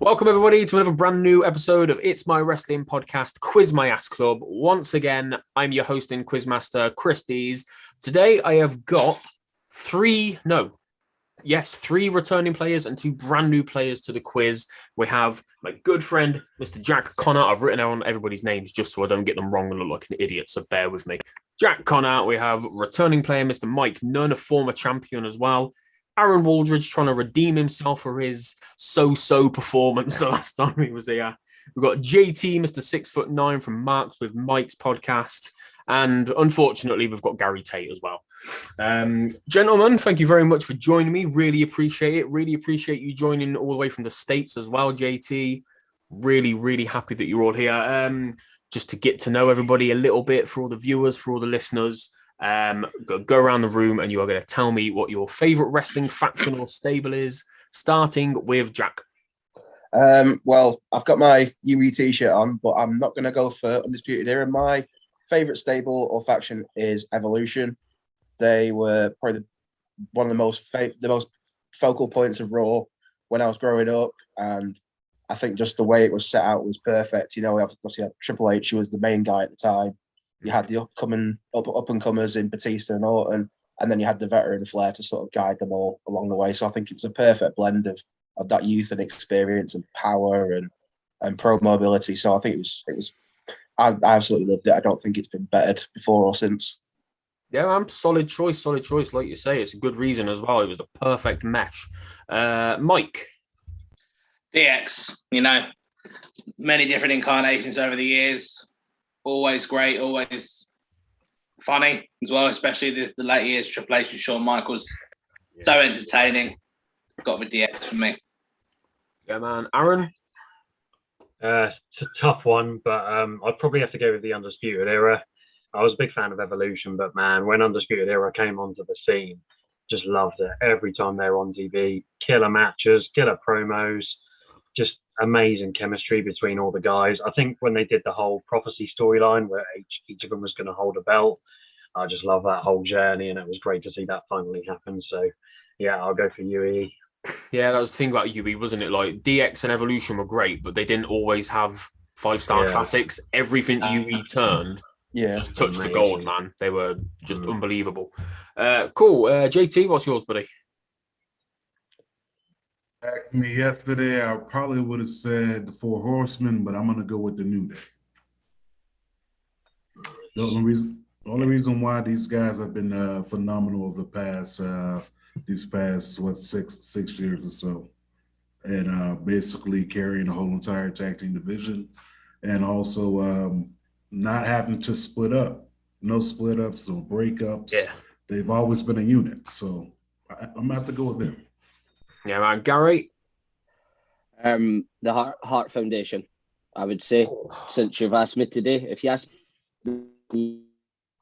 Welcome, everybody, to another brand new episode of It's My Wrestling Podcast, Quiz My Ass Club. Once again, I'm your host and quizmaster, Chris Deez. Today, I have got three returning players and two brand new players to the quiz. We have my good friend, Mr. Jack Connor. I've written down everybody's names just so I don't get them wrong and look like an idiot, so bear with me. Jack Connor. We have returning player, Mr. Mike Nunn, a former champion as well. Aaron Wooldridge trying to redeem himself for his so-so performance the last time he was here. We've got JT, Mr. 6'9" from Marks with Mike's podcast. And unfortunately, we've got Gary Tait as well. Gentlemen, thank you very much for joining me. Really appreciate it. Really appreciate you joining all the way from the States as well, JT. Really, really happy that you're all here. Just to get to know everybody a little bit for all the viewers, for all the listeners. Go around the room and you are going to tell me what your favorite wrestling faction or stable is, starting with Jack. Well, I've got my UE t-shirt on, but I'm not going to go for Undisputed Era. My favorite stable or faction is Evolution. They were probably one of the most focal points of Raw when I was growing up, and I think just the way it was set out was perfect. You know, we obviously had Triple H, who was the main guy at the time. You had the up-and-comers in Batista and Orton, and then you had the veteran flair to sort of guide them all along the way. So I think it was a perfect blend of that youth and experience and power and pro mobility. So I think it was I absolutely loved it. I don't think it's been bettered before or since. Yeah, man, solid choice. Like you say, it's a good reason as well. It was the perfect mesh. Mike. DX, many different incarnations over the years. Always great, always funny as well, especially the late years. Triple H and Shawn Michaels, so entertaining. Got the DX for me. Yeah, man. Aaron? It's a tough one, but I'd probably have to go with the Undisputed Era. I was a big fan of Evolution, but man, when Undisputed Era came onto the scene, just loved it. Every time they were on TV, killer matches, killer promos, just amazing chemistry between all the guys. I think when they did the whole prophecy storyline where each of them was going to hold a belt, I just love that whole journey, and it was great to see that finally happen. So, yeah, I'll go for UE. Yeah, that was the thing about UE, wasn't it? Like, DX and Evolution were great, but they didn't always have five-star classics. Everything UE turned just touched the gold, man. They were just unbelievable. Cool. JT, what's yours, buddy? Asked me yesterday, I probably would have said the Four Horsemen, but I'm going to go with the New Day. The only reason why these guys have been phenomenal over these past 6 years or so, and basically carrying the whole entire tag team division, and also not having to split up. No split ups, no breakups. Yeah. They've always been a unit, so I'm going to have to go with them. Yeah, man. Gary? The Heart Foundation, I would say, since you've asked me today. If you asked me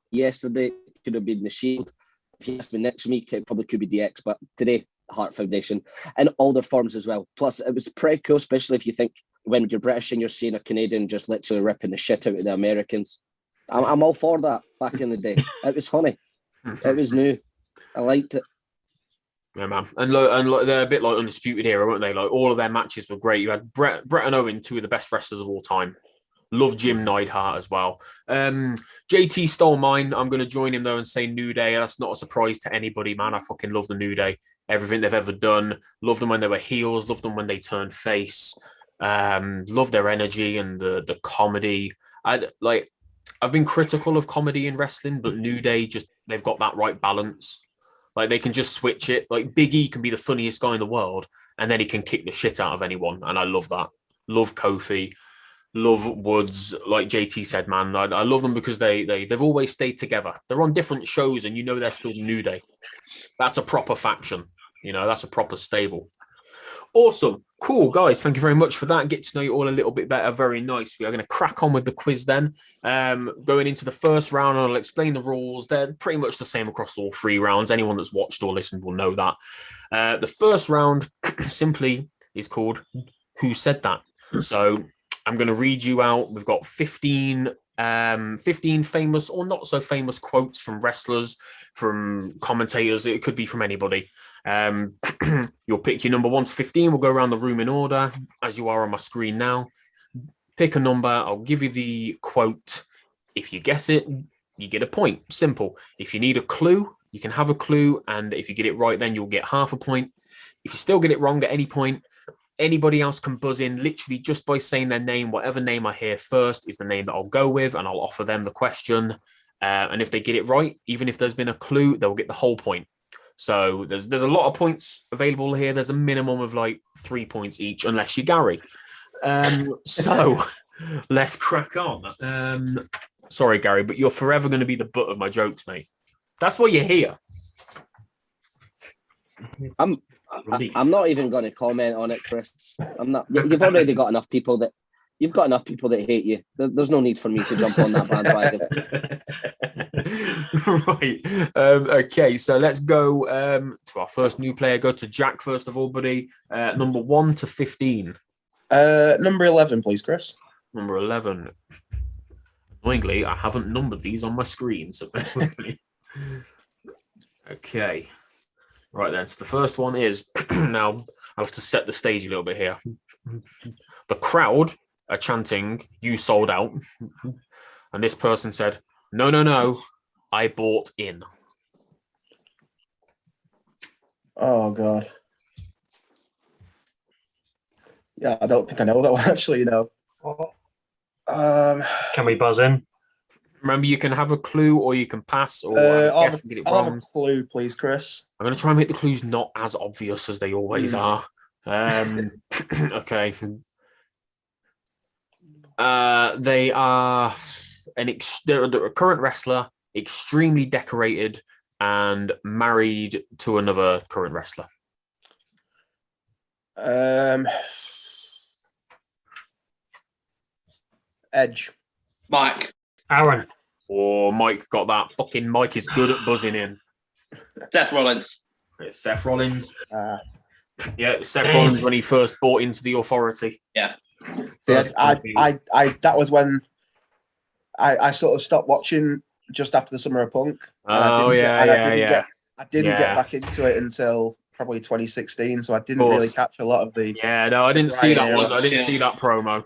yesterday, it could have been the Shield. If you asked me next week, it probably could be DX, but today, Heart Foundation, and all their forms as well. Plus, it was pretty cool, especially if you think when you're British and you're seeing a Canadian just literally ripping the shit out of the Americans. I'm all for that back in the day. It was funny. It was new. I liked it. Yeah, man. And they're a bit like Undisputed Era, weren't they? Like, all of their matches were great. You had Brett and Owen, two of the best wrestlers of all time. Love Jim Neidhart as well. JT stole mine. I'm going to join him, though, and say New Day. That's not a surprise to anybody, man. I fucking love the New Day. Everything they've ever done. Loved them when they were heels. Loved them when they turned face. Love their energy and the comedy. I've been critical of comedy in wrestling, but New Day, they've got that right balance. Like, they can just switch it. Like, Biggie can be the funniest guy in the world, and then he can kick the shit out of anyone. And I love that. Love Kofi. Love Woods. Like JT said, man, I love them because they've always stayed together. They're on different shows, and they're still the New Day. That's a proper faction. That's a proper stable. Awesome. Cool, guys. Thank you very much for that. Get to know you all a little bit better. Very nice. We are going to crack on with the quiz then. Going into the first round, I'll explain the rules. They're pretty much the same across all three rounds. Anyone that's watched or listened will know that. The first round simply is called Who Said That? So I'm going to read you out. We've got 15 famous or not so famous quotes from wrestlers, from commentators. It could be from anybody. You'll pick your number 1 to 15. We'll go around the room in order, as you are on my screen now. Pick a number. I'll give you the quote. If you guess it, you get a point. Simple. If you need a clue, you can have a clue. And if you get it right, then you'll get half a point. If you still get it wrong at any point, anybody else can buzz in literally just by saying their name. Whatever name I hear first is the name that I'll go with, and I'll offer them the question. And if they get it right, even if there's been a clue, they'll get the whole point. So there's a lot of points available here. There's a minimum of like 3 points each, unless you're Gary. So let's crack on. Sorry, Gary, but you're forever going to be the butt of my jokes, mate. That's why you're here. I'm not even going to comment on it, Chris. I'm not. You've already got enough people that hate you. There's no need for me to jump on that bandwagon. Right. Okay, so let's go to our first new player. Go to Jack first of all, buddy. Number 1 to 15. Number 11, please, Chris. Number 11. Annoyingly, I haven't numbered these on my screen. So okay. Right then. So the first one is now I'll have to set the stage a little bit here. The crowd are chanting, "You sold out," and this person said, "No, I bought in." Oh God. Yeah, I don't think I know that one actually. Can we buzz in? Remember, you can have a clue or you can pass, or I'll get it have wrong. a clue, please, Chris. I'm going to try and make the clues not as obvious as they always are. Okay. They are they're a current wrestler, extremely decorated, and married to another current wrestler. Edge. Mike. Aaron. Oh, Mike got that. Fucking Mike is good at buzzing in. Seth Rollins. It's Seth Rollins. Yeah, Seth Rollins when he first bought into the Authority. Yeah. I that was when I sort of stopped watching just after the Summer of Punk. I didn't get back into it until probably 2016, so I didn't really catch a lot of the. Yeah, no, I didn't see that one. I didn't see that promo.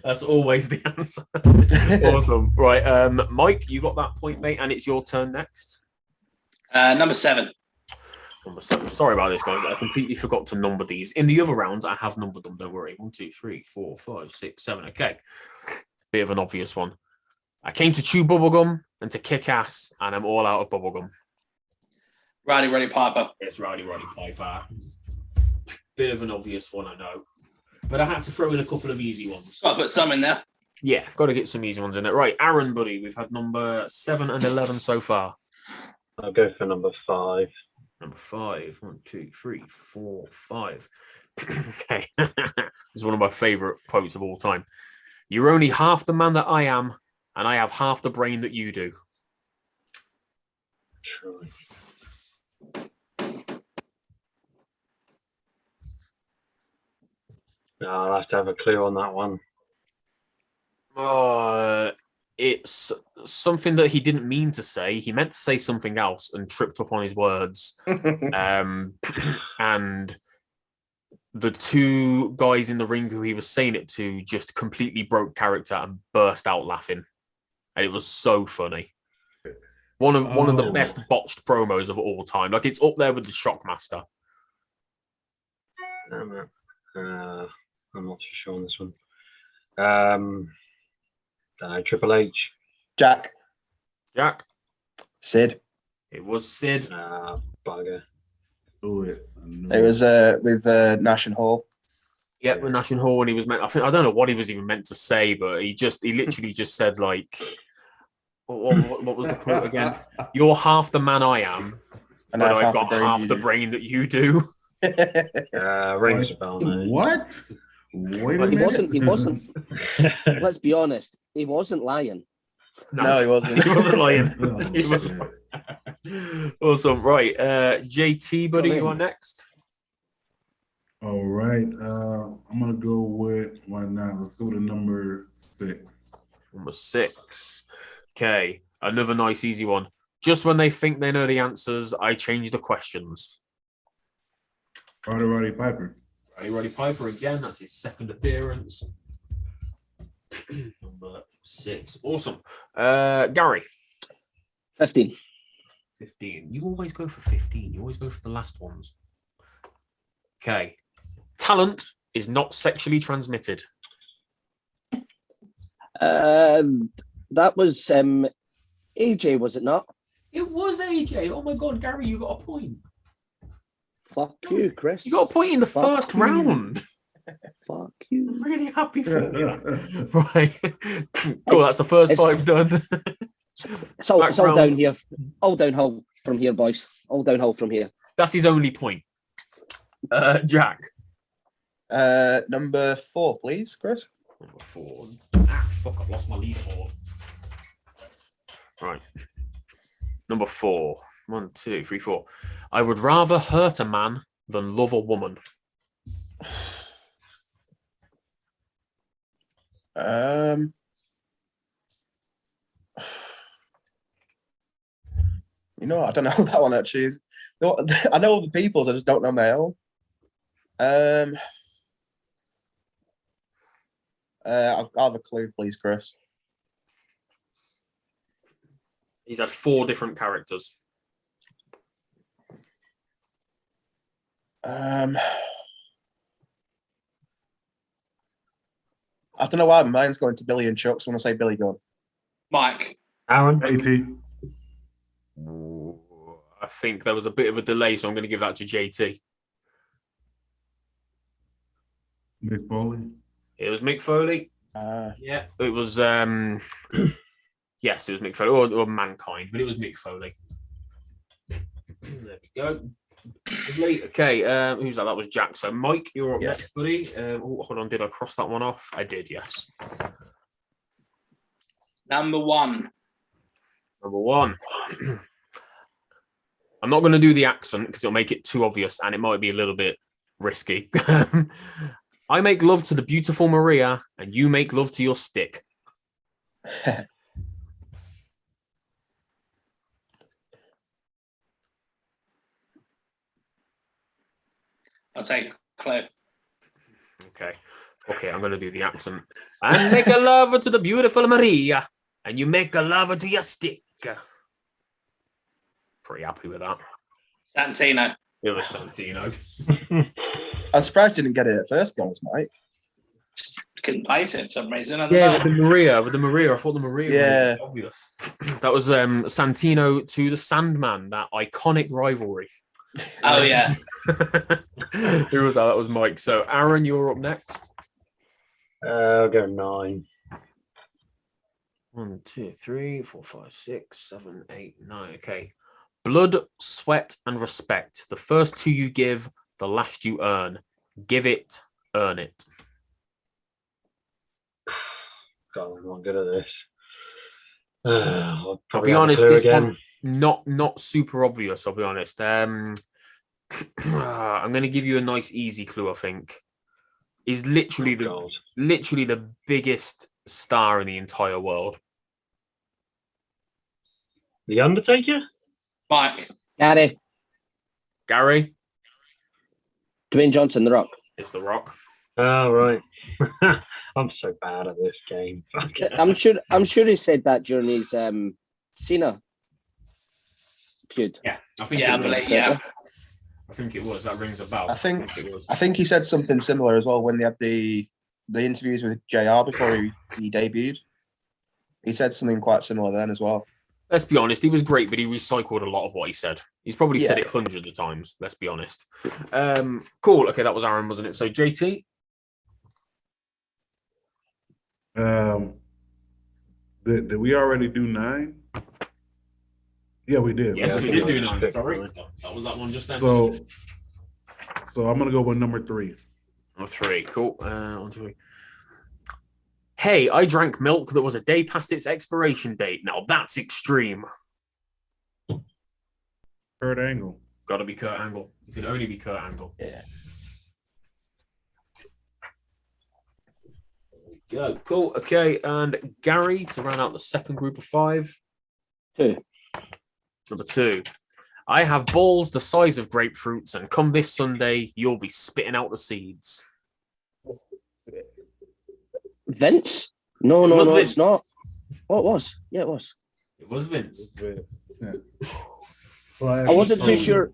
That's always the answer. Awesome. Right, Mike, you got that point, mate, and it's your turn next. Number 7. Number 7. Sorry about this, guys. I completely forgot to number these. In the other rounds, I have numbered them. Don't worry. 1, 2, 3, 4, 5, 6, 7. Okay. Bit of an obvious one. I came to chew bubblegum and to kick ass, and I'm all out of bubblegum. Roddy Piper. It's Roddy Piper. Bit of an obvious one, I know. But I had to throw in a couple of easy ones. Got to put some in there. Yeah, got to get some easy ones in there. Right, Aaron, buddy, we've had number 7 and 11 so far. I'll go for number 5. Number 5. 1, 2, 3, 4, 5. Okay. This is one of my favorite quotes of all time. You're only half the man that I am, and I have half the brain that you do. True. No, I'll have to have a clue on that one. It's something that he didn't mean to say. He meant to say something else and tripped up on his words. And the two guys in the ring who he was saying it to just completely broke character and burst out laughing. And it was so funny. One of the best botched promos of all time. Like, it's up there with the Shockmaster. I'm not too sure on this one. Triple H. Jack. It Sid. was Sid. Bugger. It was with Nash and Hall. Yeah, with Nash and Hall, when he was meant. I don't know what he was even meant to say, but he literally just said, like, what was the quote again? You're half the man I am, And but I've got half the brain that you do. Rings a bell, mate. What? Wait a He minute. wasn't. Let's be honest. He wasn't lying. No, he wasn't. He wasn't lying. Oh, He wasn't. Awesome. Right. JT, buddy, you are next. All right. I'm gonna go with why not? Let's go to number 6. Number 6. Okay. Another nice, easy one. Just when they think they know the answers, I change the questions. Roddy Piper. Roddy Piper again. That's his second appearance. Number 6. Awesome. Gary. 15. 15. You always go for 15. You always go for the last ones. Okay. Talent is not sexually transmitted. That was AJ, was it not? It was AJ. Oh my God, Gary, you got a point. Fuck you, Chris. You got a point in the first round. Fuck you. I'm really happy for you. Right. Cool, that's the first 5 done. It's all down here. All downhill from here, boys. All downhill from here. That's his only point. Jack. Number 4, please, Chris. Number 4. Fuck, I've lost my lead 4. Right. Number 4. 1, 2, 3, 4. I would rather hurt a man than love a woman. You know, I don't know that one actually. I know all the people's, I just don't know my own. I'll have a clue, please, Chris. He's had 4 different characters. I don't know why mine's going to Billy and Chuck, so I'm going to say Billy Gunn. Mike. Aaron. AT. I think there was a bit of a delay, so I'm going to give that to JT. Mick Foley. It was Mick Foley. Yeah, it was. Yes, it was Mick Foley, or Mankind, but it was Mick Foley. There we go. Okay, who's that? That was Jack. So, Mike, you're up next, buddy. Hold on, did I cross that one off? I did, yes. Number 1. Number 1. I'm not going to do the accent because it'll make it too obvious, and it might be a little bit risky. I make love to the beautiful Maria, and you make love to your stick. I'll take a clue. Okay, I'm going to do the accent. I make a love to the beautiful Maria, and you make a love to your stick. Pretty happy with that. Santino. It was Santino. I'm surprised you didn't get it at first, guys, Mike. Just couldn't place it for some reason. I don't Yeah, know. with the Maria. I thought the Maria was obvious. That was Santino to the Sandman, that iconic rivalry. Oh, yeah. Who was that? That was Mike. So, Aaron, you're up next. I'll go 9. 1, 2, 3, 4, 5, 6, 7, 8, 9. Okay. Blood, sweat, and respect. The first 2 you give, the last you earn. Give it, earn it. God, I'm not good at this. I'll be honest, this one not super obvious. I'll be honest. I'm going to give you a nice, easy clue. I think is literally the biggest star in the entire world. The Undertaker. Mike. Gary. Dwayne Johnson, The Rock. It's The Rock. Oh, right. I'm so bad at this game. I'm sure he said that during his Cena feud. Yeah, I think. Yeah, I think it was. That rings a bell. I think it was. I think he said something similar as well when they had the interviews with JR before he debuted. He said something quite similar then as well. Let's be honest, he was great, but he recycled a lot of what he said. He's probably said it hundreds of times. Let's be honest. Cool. Okay, that was Aaron, wasn't it? So JT. Did we already do 9? Yeah, we did. Yes, we did do 9. Sorry, that was that one just then. So I'm gonna go with number 3. Number 3. Cool. 1, 2, 3. Hey, I drank milk that was a day past its expiration date. Now that's extreme. Kurt Angle. It's got to be Kurt Angle. It could only be Kurt Angle. Yeah. Go. Cool. Okay, and Gary to round out the second group of 5. 2. Number 2. I have balls the size of grapefruits, and come this Sunday, you'll be spitting out the seeds. Vince? No, It was no, Vince. it's not. Oh, it was. Yeah, it was. It was Vince. Yeah. I wasn't too sure.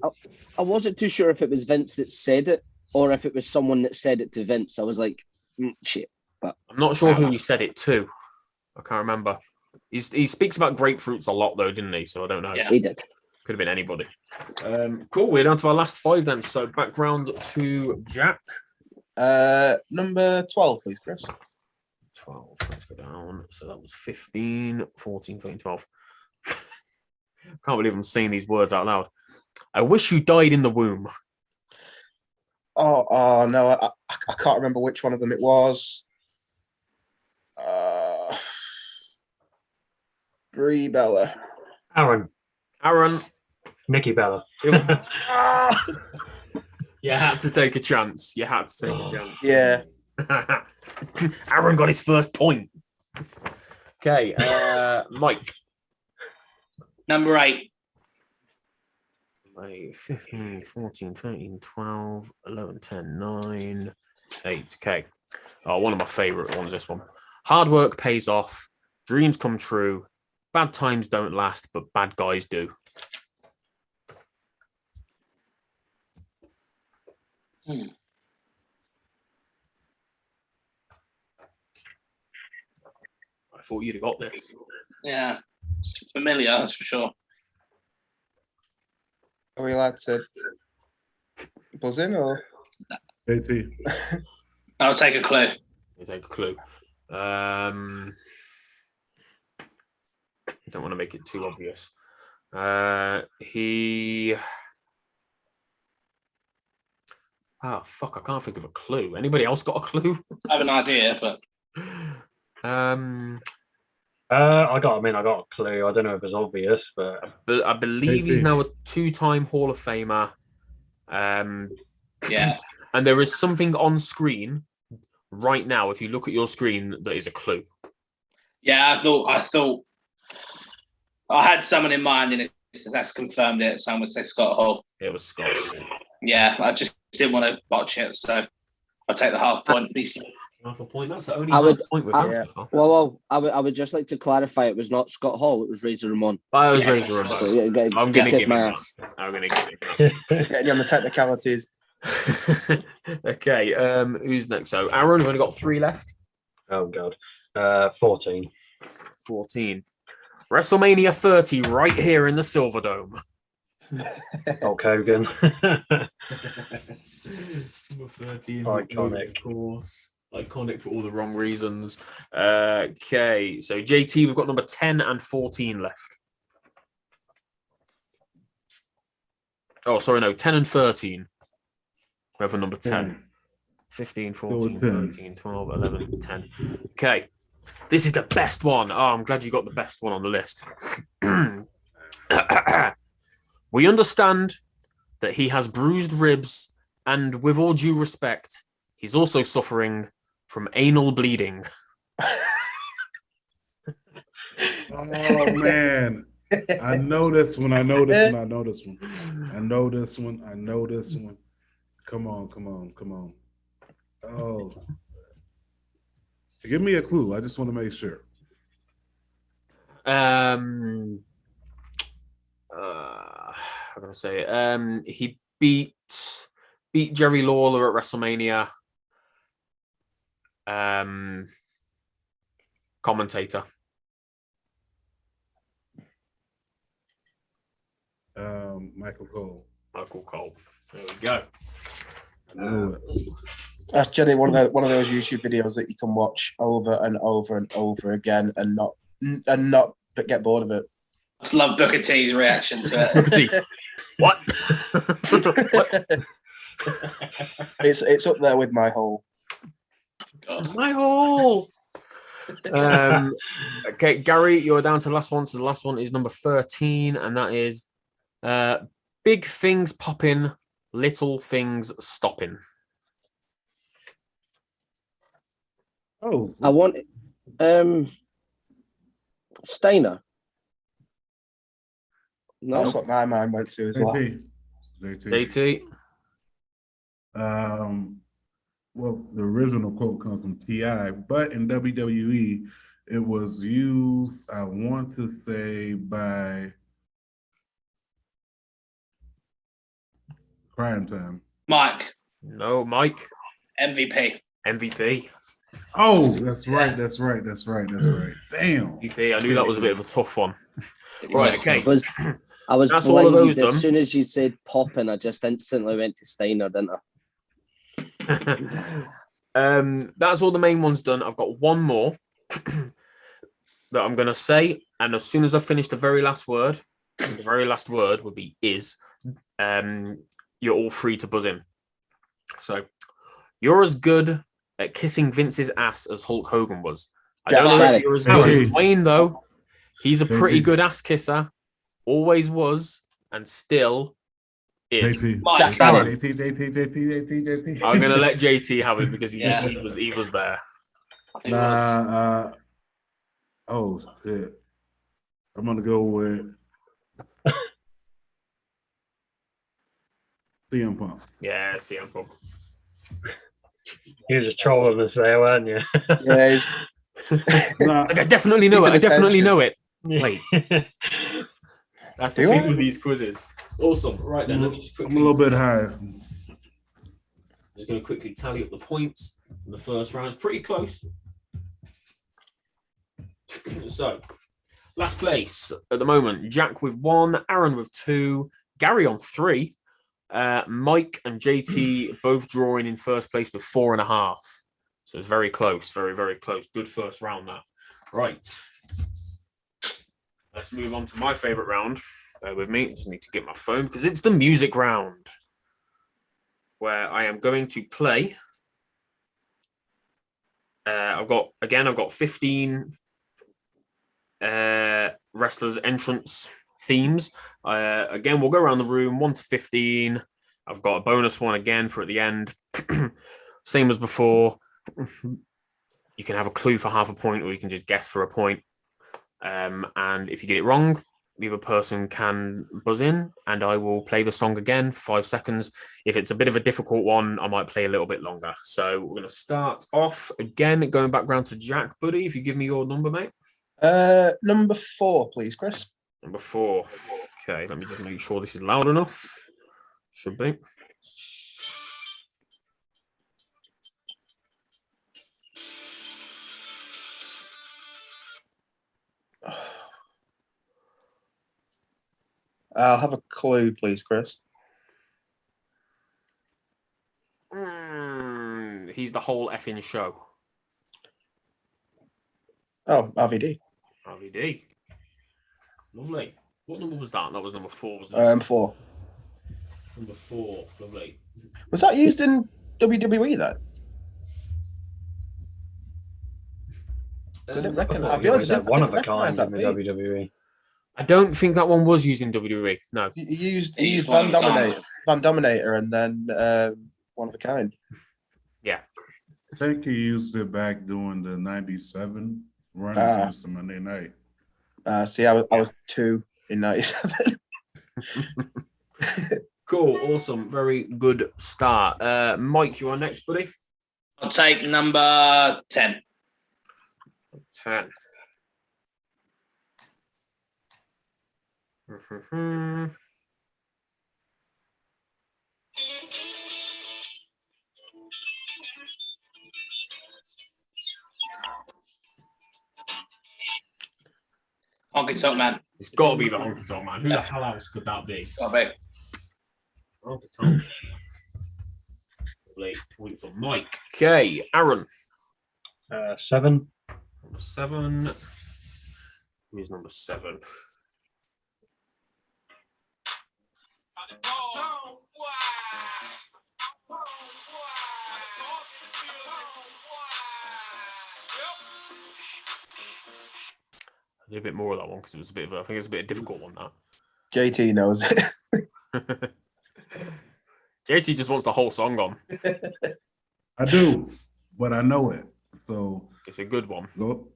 I wasn't too sure if it was Vince that said it or if it was someone that said it to Vince. I was like, shit. But I'm not sure who he said it to. I can't remember. He speaks about grapefruits a lot, though, didn't he? So I don't know. Yeah. he did. Could have been anybody. Cool. We're down to our last 5 then. So background to Jack. Number 12, please, Chris. 12. Let's go down. So that was 15, 14, 13, 12. Can't believe I'm saying these words out loud. I wish you died in the womb. Oh no, I can't remember which one of them it was. Brie Bella. Aaron. Nikki Bella. It was, you had to take a chance. Yeah. Aaron got his first point. Okay, Mike. Number 8. 15, 14, 13, 12, 11, 10, 9, 8. Okay. Oh, one of my favorite ones, this one. Hard work pays off. Dreams come true. Bad times don't last, but bad guys do. I thought you'd have got this. Yeah. It's familiar, that's for sure. Are we allowed to buzz in or? JT. I'll take a clue. You take a clue. Don't want to make it too obvious. Fuck, I can't think of a clue. Anybody else got a clue? I have an idea, but I got a clue. I don't know if it's obvious, but I believe he's now a 2-time Hall of Famer. yeah. And there is something on screen right now, if you look at your screen, that is a clue. Yeah, I thought I had someone in mind, and that's confirmed it. Someone would say Scott Hall. It was Scott. Yeah, I just didn't want to botch it, so I'll take the half point, please. Half a point. That's the only point with yeah. Well, I would just like to clarify it was not Scott Hall, it was Razor Ramon. I was Razor Ramon. So, yeah, I'm going to give my him ass. that. I'm going to give it. Getting you on the technicalities. Okay, who's next? So, Aaron, we've only got 3 left. oh god, 14. 14. WrestleMania 30 right here in the Silverdome. Hulk Hogan. Number 13. Iconic. Of course. Iconic for all the wrong reasons. Okay, so JT, we've got number 10 and 14 left. Oh, sorry, no, 10 and 13. We have a number 10. 15, 14, 13, 12, 11, 10. Okay, this is the best one. Oh, I'm glad you got the best one on the list. We understand that he has bruised ribs, and with all due respect, he's also suffering from anal bleeding. Oh man, I know this one. I know this one. I know this one. I know this one. I know this one. Come on, come on, come on. Oh, give me a clue. I just want to make sure. I'm gonna say he beat Jerry Lawler at WrestleMania. Commentator. Michael Cole. Michael Cole. There we go. I knew it. That's Jenny, one of those YouTube videos that you can watch over and over and over again and not get bored of it. I just love Booker T's reaction to it. Booker T. What? What? It's up there with my whole. God. My hole. Okay, Gary, you're down to the last one. So the last one is number 13, and that is big things popping, little things stopping. Oh, I want Steiner. No. That's what my mind went to as well. JT. Well, the original quote comes from T.I., but in WWE, it was used, I want to say, by Crime Time. Mike. No, Mike. MVP. Oh, that's right. Damn. MVP. I knew that was a bit of a tough one. Right, okay. I was That's all of those blinded done. as soon as you said Poppin, I just instantly went to Steiner, didn't I? That's all the main ones done. I've got one more that I'm going to say, and as soon as I finish the very last word would be is. You're all free to buzz in. So, you're as good at kissing Vince's ass as Hulk Hogan was. I don't know if you're as good as Dwayne, though. He's a pretty good ass kisser. Always was, and still is. JT. I'm going to let JT have it because he was there. Oh, shit. I'm going to go with CM Punk. Yeah, CM Punk. You were just trolling us there, weren't you? Yeah, like, I definitely know it. Wait. That's the thing with these quizzes. Awesome. Right then, let me just quickly... I'm a little bit higher. I'm just going to quickly tally up the points from the first round. It's pretty close. So, last place at the moment. Jack with 1, Aaron with 2, Gary on 3. Mike and JT both drawing in first place with 4.5. So it's very close, very, very close. Good first round, that. Right. Let's move on to my favorite round. Bear with me. Just need to get my phone because it's the music round where I am going to play. I've got 15 wrestlers' entrance themes. Again, we'll go around the room 1 to 15. I've got a bonus one again for at the end. Same as before. You can have a clue for half a point, or you can just guess for a point. And if you get it wrong, the other person can buzz in, and I will play the song again, 5 seconds. If it's a bit of a difficult one, I might play a little bit longer. So we're going to start off again, going back round to Jack. Buddy, if you give me your number, mate. Number 4, please, Chris. Number 4. Okay, let me just make sure this is loud enough. Should be. I'll have a clue, please, Chris. He's the whole effing show. Oh, RVD. RVD. Lovely. What number was that? That was number 4, wasn't it? 4. Number 4. Lovely. Was that used in WWE then? I didn't recognize. One of a kind in the WWE. I don't think that one was used in WWE. No. He used Van Dominator, and then One of a Kind. Yeah. I think he used it back during the 97 run since the Monday night. See, I was 2 in 97. Cool, awesome, very good start. Mike, you are next, buddy. I'll take number 10. 10. Honky Tonk Man. It's got to be the Honky Tonk Man. Who the hell else could that be? Got to be. Honky Tonk. Lovely. Point for Mike. Okay, Aaron. 7. Number 7. Who's number 7? I did a bit more of that one because it was a bit of I think it's a bit of a difficult one, that. JT knows it. JT just wants the whole song on. I do, but I know it. So it's a good one. Go.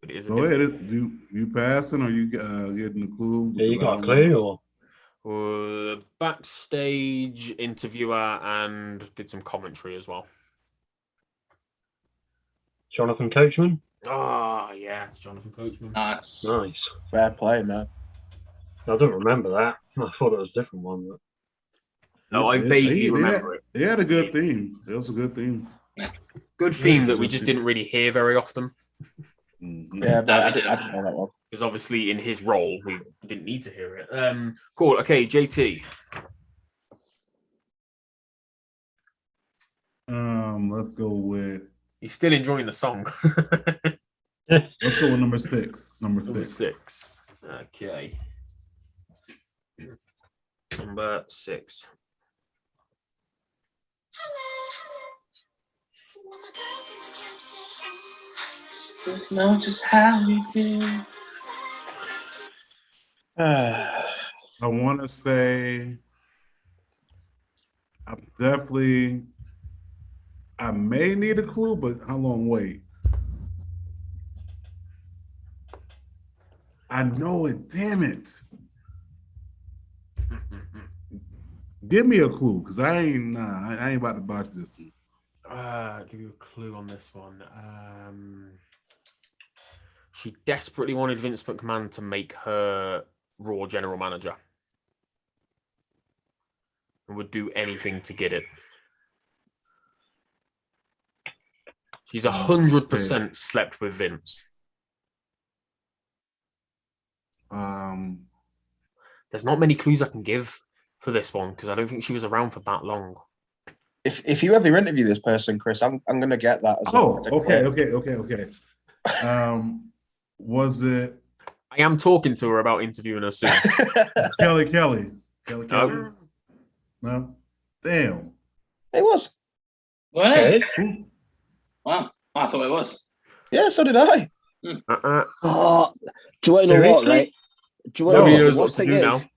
But it is a Go different. ahead. You passing or you getting the clue? Yeah, you Because I got a don't clue know. or Backstage interviewer and did some commentary as well. Jonathan Coachman? Ah, yeah, it's Jonathan Coachman. Nice. Nice. Fair play, man. I don't remember that. I thought it was a different one. But... No, I vaguely remember it. They had a good theme. It was a good theme. Good theme that we just didn't really hear very often. Mhm. Yeah, but I didn't know that one. Because obviously in his role, we didn't need to hear it. Cool. Okay, JT. Let's go with He's still enjoying the song. let's go with number 6. Number 6. Okay. Number 6. Just know just how you feel. I want to say I may need a clue, but how long wait? I know it. Damn it. Give me a clue, because I ain't about to botch this one. Give you a clue on this one. She desperately wanted Vince McMahon to make her Raw general manager. And would do anything to get it. She's 100% slept with Vince. There's not many clues I can give for this one because I don't think she was around for that long. If you ever interview this person, Chris, I'm gonna get that. As Okay. Was it I am talking to her about interviewing her soon. Kelly? No. No? Damn. It was. Really? Okay. Wow. I thought it was. Yeah, so did I. Oh, do you want to know what, right? Do you want Nobody to know knows the what worst to thing do is?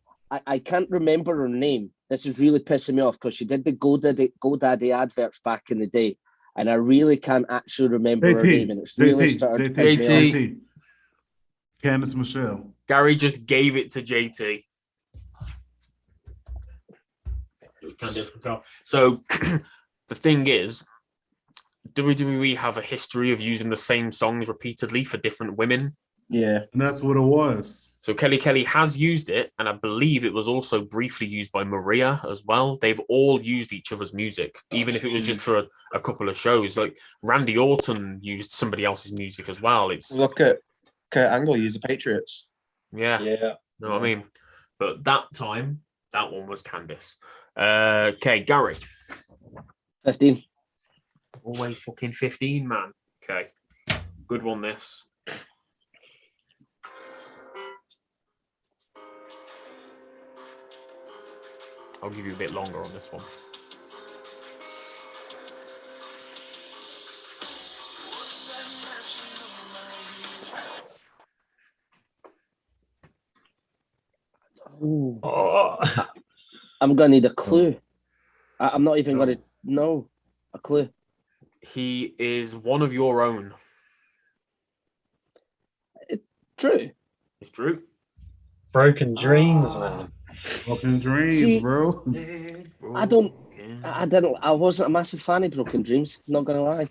I can't remember her name. This is really pissing me off because she did the GoDaddy adverts back in the day, and I really can't actually remember her name, and it's really started to piss me off. JT. Candice Michelle. Gary just gave it to JT. So the thing is, WWE have a history of using the same songs repeatedly for different women. Yeah. And that's what it was. So Kelly has used it, and I believe it was also briefly used by Maria as well. They've all used each other's music, even if it was just for a couple of shows. Like Randy Orton used somebody else's music as well. It's Look at Kurt Angle use the Patriots. yeah. Know what I mean? But that time, that one was Candice. Okay, Gary. 15. Always fucking 15, man. Okay. Good one, this. I'll give you a bit longer on this one. Oh. I'm going to need a clue. I'm not even going to know a clue. He is one of your own. True. It's true. Broken Dreams, man. Broken Dreams, See, bro. I wasn't a massive fan of Broken Dreams, not going to lie.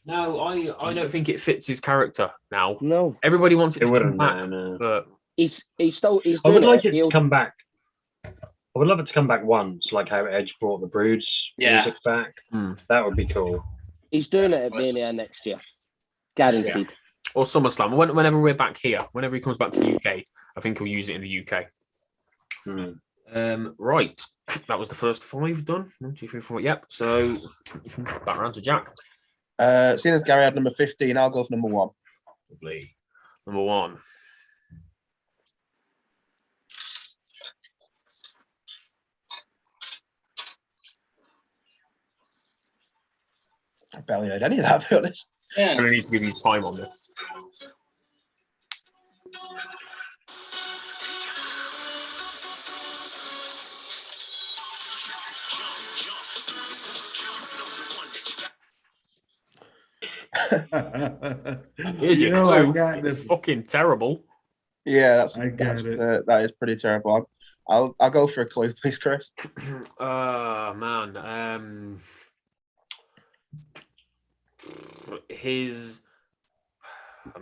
No, I don't think it fits his character now. No. Everybody wants it to come wouldn't, back, no. but He's doing I would like it He'll- to come back. I would love it to come back once, like how Edge brought the Brood's music back. That would be cool. He's doing it at Mania next year. Guaranteed. or SummerSlam. Whenever we're back here, whenever he comes back to the UK, I think he'll use it in the UK. Right, that was the first 5 done. 1, 2, 3, 4. Yep. So back around to Jack. Seeing as Gary had number 15, I'll go for number 1. Lovely. Number 1. I barely heard any of that, to be honest. Yeah. I'm going to need to give you time on this. Here's your Yo, I clue. got It's this. fucking terrible. Yeah, I got it. that is pretty terrible. I'll go for a clue, please, Chris. Man.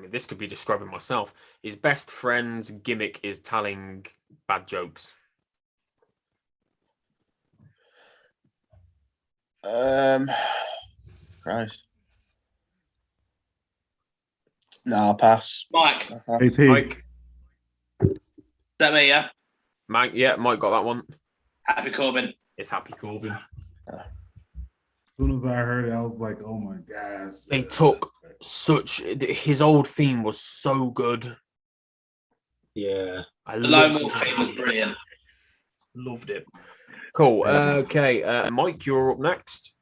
This could be describing myself. His best friend's gimmick is telling bad jokes. Christ. No, I'll pass. Mike, is I'll pass. Hey, T. Mike, that me? Yeah. Mike got that one. Happy Corbin. It's Happy Corbin. As soon as I heard it, I was like, "Oh my gosh!" They took his old theme was so good. Yeah. I The loved Lone Wolf theme was brilliant. Loved it. Cool. Okay, Mike, you're up next.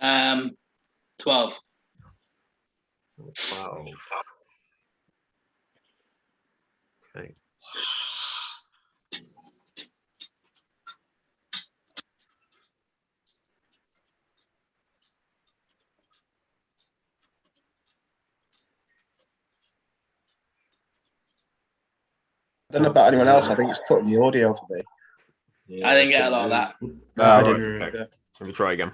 12. 12. Okay. I don't know about anyone else. I think it's cutting the audio for me. Yeah, I didn't get a lot of that. No, I Right, didn't. okay. Let me try again.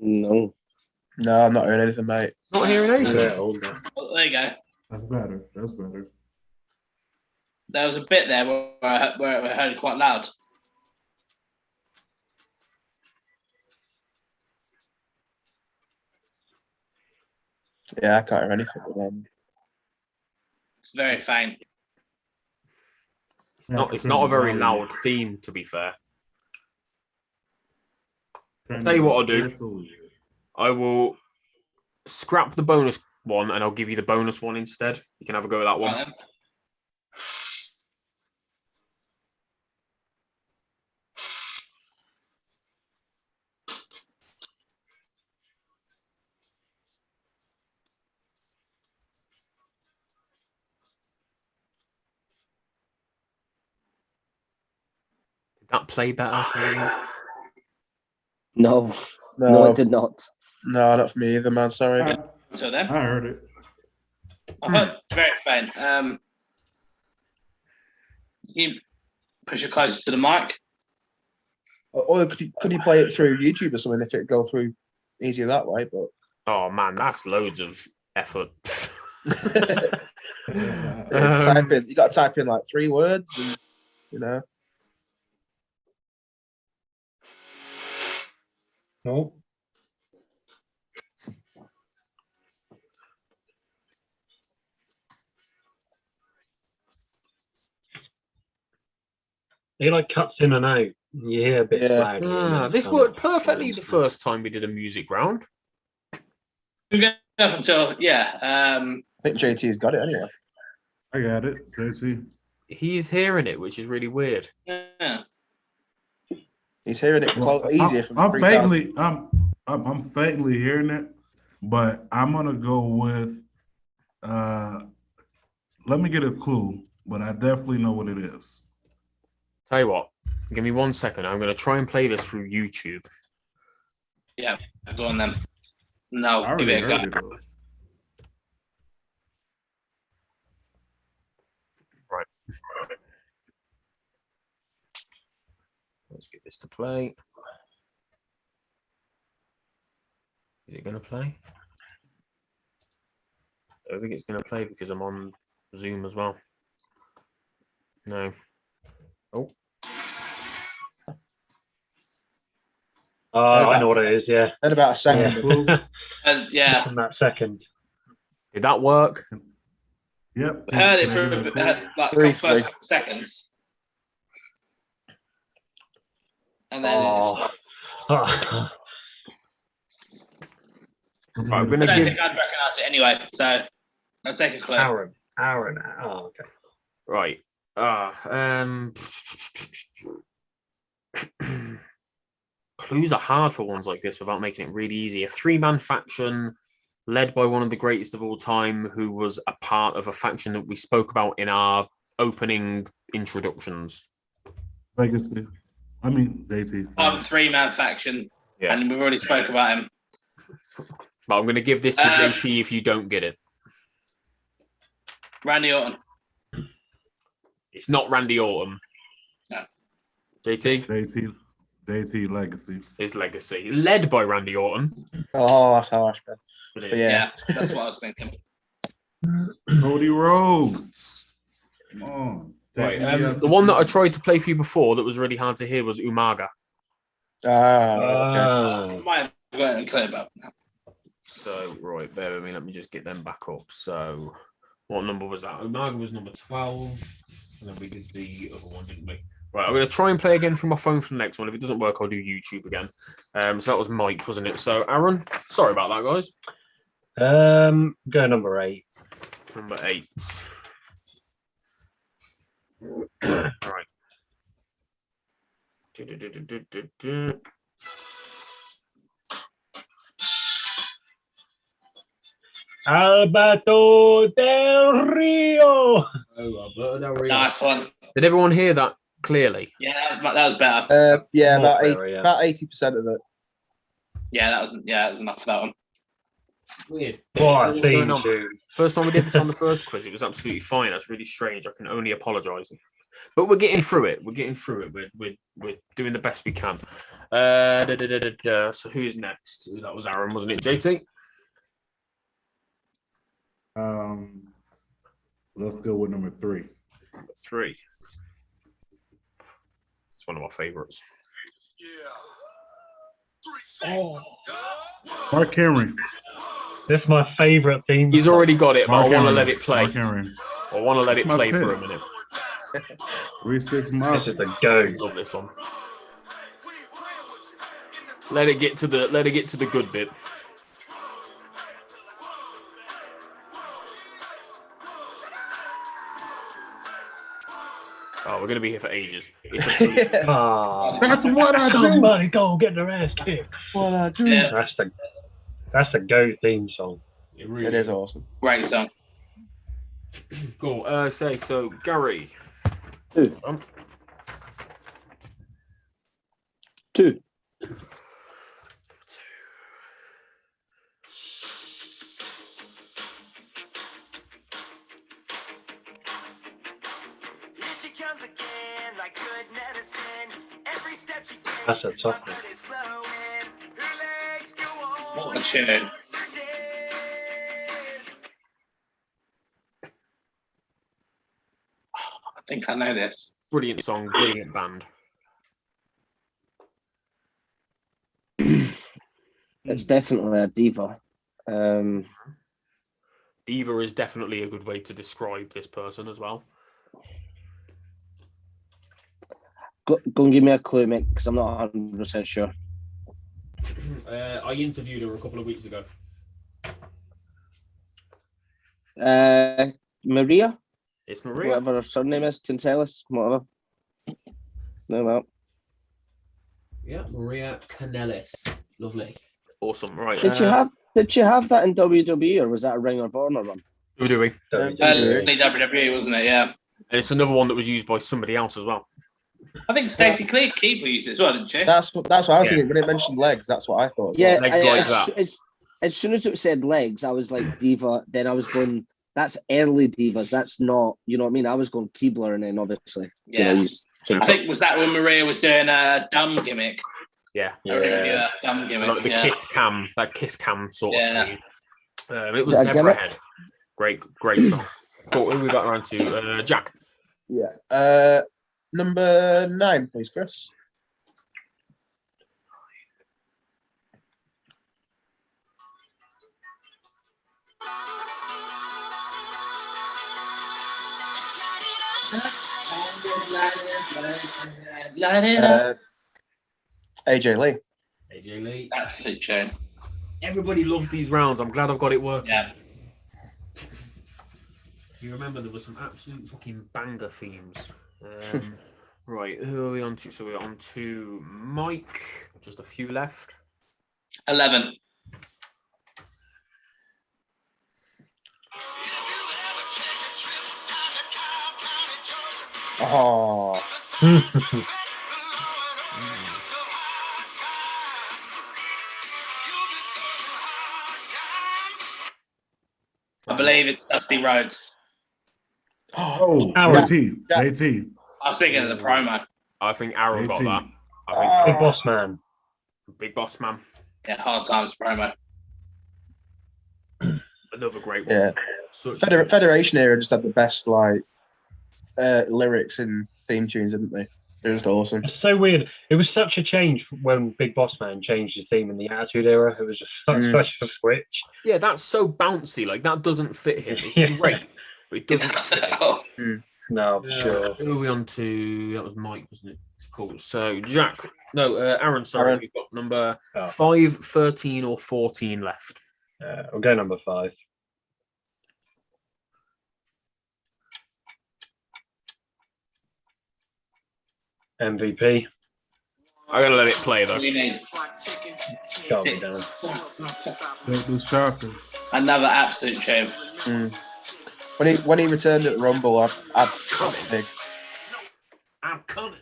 No. No, I'm not hearing anything, mate. Not hearing anything. Yeah, older. Well, there you go. That's better. That's better. There was a bit there where I heard it quite loud. Yeah, I can't hear anything. It's very faint. It's not a very loud theme, to be fair. I'll tell you what I'll do. I will scrap the bonus one and I'll give you the bonus one instead. You can have a go at that one. Right then. Did that play better for you? No, No, it did not. no, not for me either, man. Sorry. So then, I heard it. I heard it's very faint. You push it closer to the mic. Or could you play it through YouTube or something if it go through easier that way? But Oh man, that's loads of effort. type in, you got to type in like 3 words, and you know. No. It like cuts in and out. You hear a bit Yeah. lag. This worked perfectly the first time we did a music round. We go up until I think JT's got it anyway. I got it. JT. He's hearing it, which is really weird. yeah. He's hearing it easier from I'm 3,000. faintly, I'm faintly hearing it, but I'm gonna go with. Let me get a clue, but I definitely know what it is. Tell you what, give me 1 second. I'm going to try and play this through YouTube. Yeah, go on then. No, I give already it a go. heard it though. Right. Let's get this to play. Is it going to play? I don't think it's going to play because I'm on Zoom as well. No. Oh. I know what it is, yeah. In about a second. Yeah, In that second. Did that work? Yep. we heard it for like the first Briefly. couple seconds. And then Oh. Right, I'm going I to don't give... think I'd recognise it anyway, so I'll take a clue. Aaron. Oh, okay. Right. Clues are hard for ones like this without making it really easy. A 3-man faction led by one of the greatest of all time, who was a part of a faction that we spoke about in our opening introductions. Legacy. I mean, JT. I have a 3-man faction, Yeah. and we've already spoke about him. But I'm going to give this to JT if you don't get it. Randy Orton. It's not Randy Orton. No. JT? JT Legacy. His legacy. Led by Randy Orton. Oh, that's harsh, man. It is. But Yeah, that's what I was thinking. Cody Rhodes. Come on. Right. The one that I tried to play for you before that was really hard to hear was Umaga. Okay. I might have got a clue about that. So, right, bear with me. Let me just get them back up. So, what number was that? Umaga was number 12. And then we did the other one, didn't we? Right, I'm going to try and play again from my phone for the next one. If it doesn't work, I'll do YouTube again. So that was Mike, wasn't it? So, Aaron, sorry about that, guys. Go number 8. Number 8. All right. Alberto Del Rio. Nice one. Did everyone hear that clearly? Yeah, that was better. Yeah, More about clearer, yeah. about 80% of it. Yeah, that was enough for that one. Weird. What a What's going theme on? tune. First time we did this on the first quiz, it was absolutely fine. That's really strange. I can only apologise. But we're getting through it. We're doing the best we can. So who's next? That was Aaron, wasn't it? JT? Let's go with number 3. Number 3. It's one of my favourites. Oh. Mark Henry. This is my favourite theme. He's already got it, but Mark I want to Henry. let it play. Mark Henry. I want to let it My play pick. for a minute. 3-6 Mafia. This is a go. Love this one. Let it get to the good bit. Oh, we're gonna be here for ages. Ah, That's what I do. somebody go get their ass kicked. What I do. Yeah, That's the go theme song. It is awesome. great song. Cool. So Gary. 2. 2. That's a tough one. What a tune. I think I know this. Brilliant song, brilliant band. It's definitely a diva. Diva is definitely a good way to describe this person as well. Go and give me a clue, mate, because I'm not 100% sure. I interviewed her a couple of weeks ago. Maria, It's Maria. whatever her surname is, Cancelis, whatever. No. Yeah, Maria Kanellis. Lovely. Awesome. Right. Did she have that in WWE, or was that a Ring of Honor run? Who are we? Early WWE, wasn't it? Yeah. And it's another one that was used by somebody else as well. I think Stacey Keebler used it as well, didn't she? That's what I was thinking. When it mentioned legs, that's what I thought. Yeah, Legs like that. It's as soon as it said legs, I was like diva. Then I was going, that's early divas. That's not, you know what I mean? I was going Keebler, and then obviously, Yeah. I think was that when Maria was doing a dumb gimmick. Yeah. Yeah, dumb gimmick. Like the kiss cam sort of thing. It was Is that a gimmick? Zebrahead. Great song. Cool. Who we got around to? Jack. Yeah. Number 9, please, Chris. AJ Lee. AJ Lee. Absolute tune. Everybody loves these rounds. I'm glad I've got it working. Yeah. You remember there were some absolute fucking banger themes. Right, who are we on to? So we're on to Mike. Just a few left. 11. Oh, believe it's Dusty Rhodes. Oh, Aaron. JT. I was thinking of the promo. I think Aaron got that. I think Big Boss Man. Big Boss Man. Yeah, Hard Times promo. Another great one. Yeah. Federation era just had the best lyrics and theme tunes, didn't they? It was awesome. It's so weird. It was such a change when Big Boss Man changed his theme in the Attitude Era. It was just such a switch. Yeah, that's so bouncy. Like, that doesn't fit him. It's great, but it doesn't fit him. No, sure. Who are we on to? That was Mike, wasn't it? Cool. So, Aaron, sorry. Aaron. We've got number 5, 13, or 14 left. We'll go number 5. MVP. I'm going to let it play, though. What do you need? Can't be done. Takeover Chapter. Another absolute tune. When he returned at the Rumble, I'd big. I'm coming.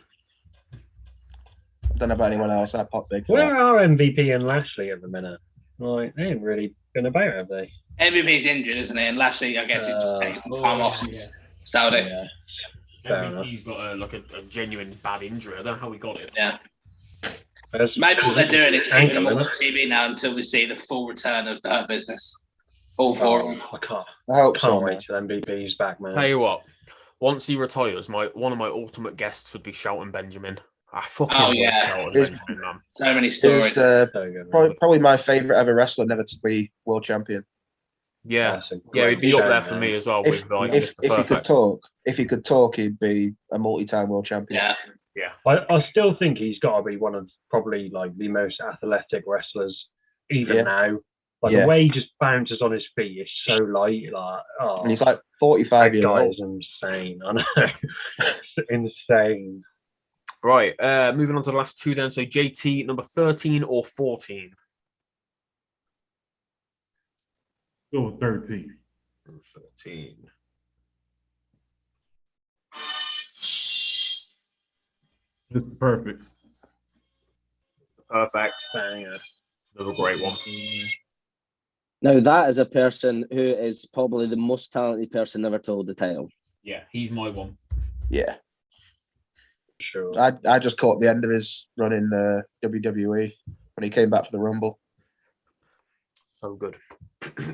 I don't know about anyone else. I popped big. Where are MVP and Lashley at the minute? Like, they ain't really been about, have they? MVP's injured, isn't he? And Lashley, I guess, is just taking some time off since Saudi. Yeah. Fair enough. He's got a genuine bad injury. I don't know how he got it. Yeah. Maybe what they're doing is keeping them all on TV now until we see the full return of the Hurt Business. All four of them. I hope Can't so. wait till MVP's back, man. Tell you what, once he retires, one of my ultimate guests would be Shelton Benjamin. I fucking love Shelton Benjamin, man. So many stories. Probably my favourite ever wrestler never to be world champion. Yeah, he'd be up there for me as well. If he could talk, he'd be a multi-time world champion. Yeah. I still think he's got to be one of probably like the most athletic wrestlers even now. Like the way he just bounces on his feet is so light. And he's like 45 years old. That guy is insane. I know. It's insane. Right, moving on to the last two then. So JT, number 13 or 14? Go with 13. 13. It's perfect. Perfect. Another great one. Now, that is a person who is probably the most talented person ever to hold the title. Yeah, he's my one. Yeah. Sure. I just caught the end of his run in WWE when he came back for the Rumble. So good.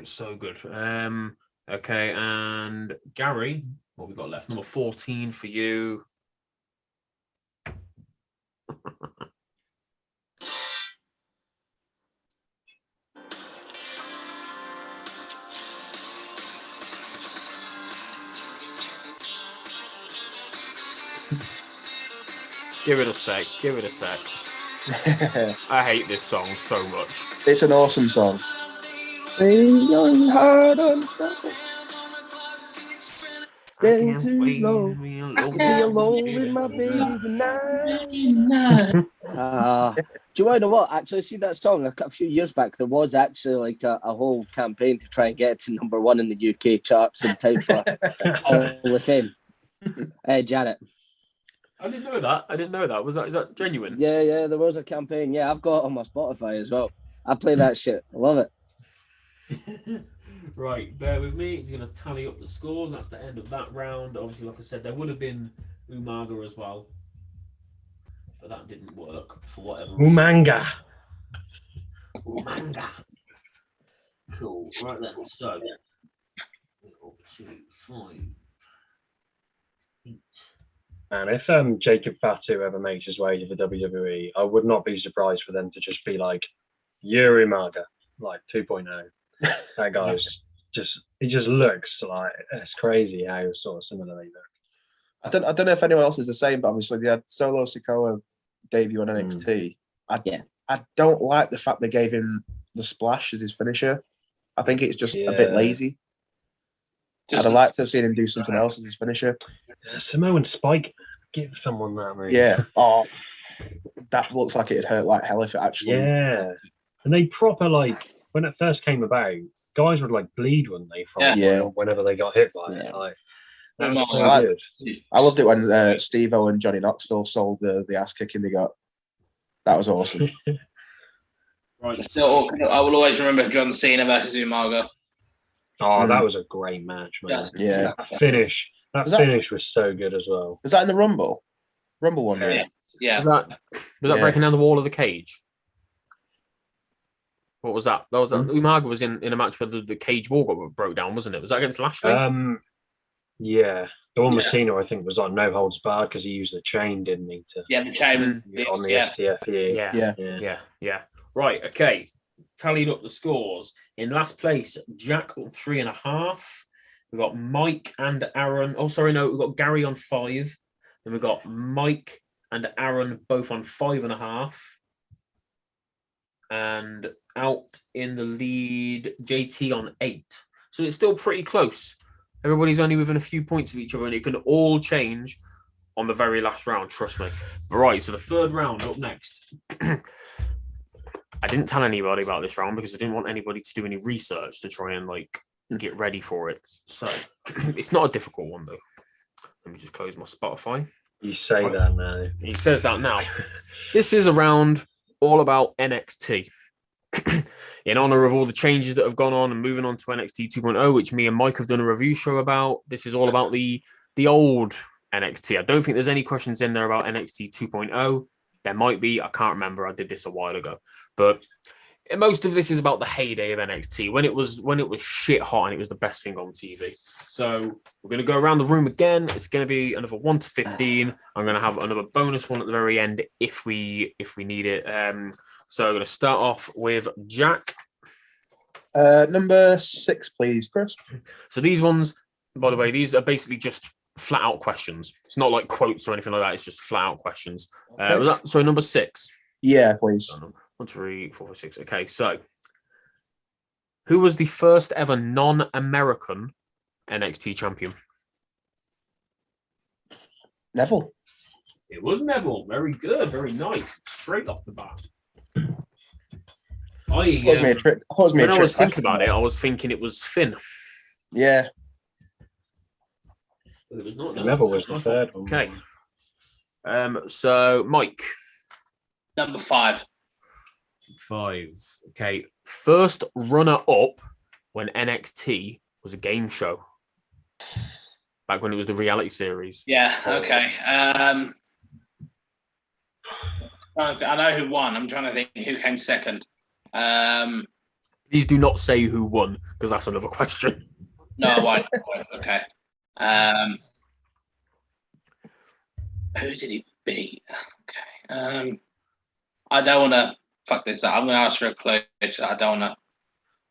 So good. Okay, and Gary, what have we got left? Number 14 for you. Give it a sec. I hate this song so much. It's an awesome song. Staying too long. I could be alone with my baby tonight. Do you know what? Actually, see that song a few years back. There was actually like a whole campaign to try and get it to number 1 in the UK charts in time for Hall of Fame. Janet. I didn't know that. Is that genuine? Yeah. There was a campaign. Yeah, I've got it on my Spotify as well. I play that shit. I love it. Right, bear with me. He's going to tally up the scores. That's the end of that round. Obviously, like I said, there would have been Umaga as well, but that didn't work for whatever reason. Umanga. Cool. Right then. So, 1, 2, 5, 8. And if Jacob Fatu ever makes his way to the WWE, I would not be surprised for them to just be like Yuri Umaga, like 2.0. That guy's he just looks like, it's crazy how sort of similar they look. I don't know if anyone else is the same, but obviously they had Solo Sikoa debut on NXT. I don't like the fact they gave him the splash as his finisher. I think it's just a bit lazy. I'd have liked to have seen him do something else as his finisher. Samoan Spike, give someone that, mate. Yeah. Oh, that looks like it'd hurt like hell if it actually. Yeah. And they proper, like, when it first came about, guys would like bleed, wouldn't they? From whenever they got hit by it. Like, that was good. I loved it when Steve-O and Johnny Knoxville sold the ass kicking they got. That was awesome. Right. Still, I will always remember John Cena versus Umaga. Oh, that was a great match, man. Yeah. That finish was so good as well. Was that in the Rumble? Rumble one, Yeah. Yeah. Was that breaking down the wall of the cage? What was that? That was Umaga was in a match where the cage wall got broke down, wasn't it? Was that against Lashley? Yeah. The one with Cena, I think, was on no holds barred because he used the chain, didn't he? The chain on the FTF. Yeah. Right, okay. Tallied up the scores. In last place, Jack on 3.5. We've got Mike and Aaron. Oh, sorry, no, we've got Gary on 5. Then we've got Mike and Aaron both on 5.5. And out in the lead, JT on 8. So it's still pretty close. Everybody's only within a few points of each other, and it can all change on the very last round, trust me. Right, so the third round up next. I didn't tell anybody about this round because I didn't want anybody to do any research to try and get ready for it. So it's not a difficult one though. Let me just close my Spotify. You say that now. He says that now. This is a round all about NXT. In honor of all the changes that have gone on and moving on to NXT 2.0, which me and Mike have done a review show about. This is all about the old NXT. I don't think there's any questions in there about NXT 2.0. There might be. I can't remember. I did this a while ago. But most of this is about the heyday of NXT, when it was shit hot and it was the best thing on TV. So we're going to go around the room again. It's going to be another 1 to 15. I'm going to have another bonus one at the very end if we need it. So I'm going to start off with Jack. Number 6, please, Chris. So these ones, by the way, these are basically just flat out questions. It's not like quotes or anything like that. It's just flat out questions. Okay. Was that number 6? Yeah, please. 1, 2, 3, 4, 5, 6. Okay, so who was the first ever non-American NXT champion? Neville. It was Neville. Very good. Very nice. Straight off the bat. Caused me a trick. When I was thinking about it, I was thinking it was Finn. Yeah. But it was not Neville was the third one. Okay. So Mike. Number 5. 5. Okay. First runner-up when NXT was a game show. Back when it was the reality series. Yeah, okay. I know who won. I'm trying to think who came second. Please do not say who won, because that's another question. No, I won't. Okay. Who did he beat? Okay. I don't want to fuck this up. I'm going to ask for a clue. I don't want to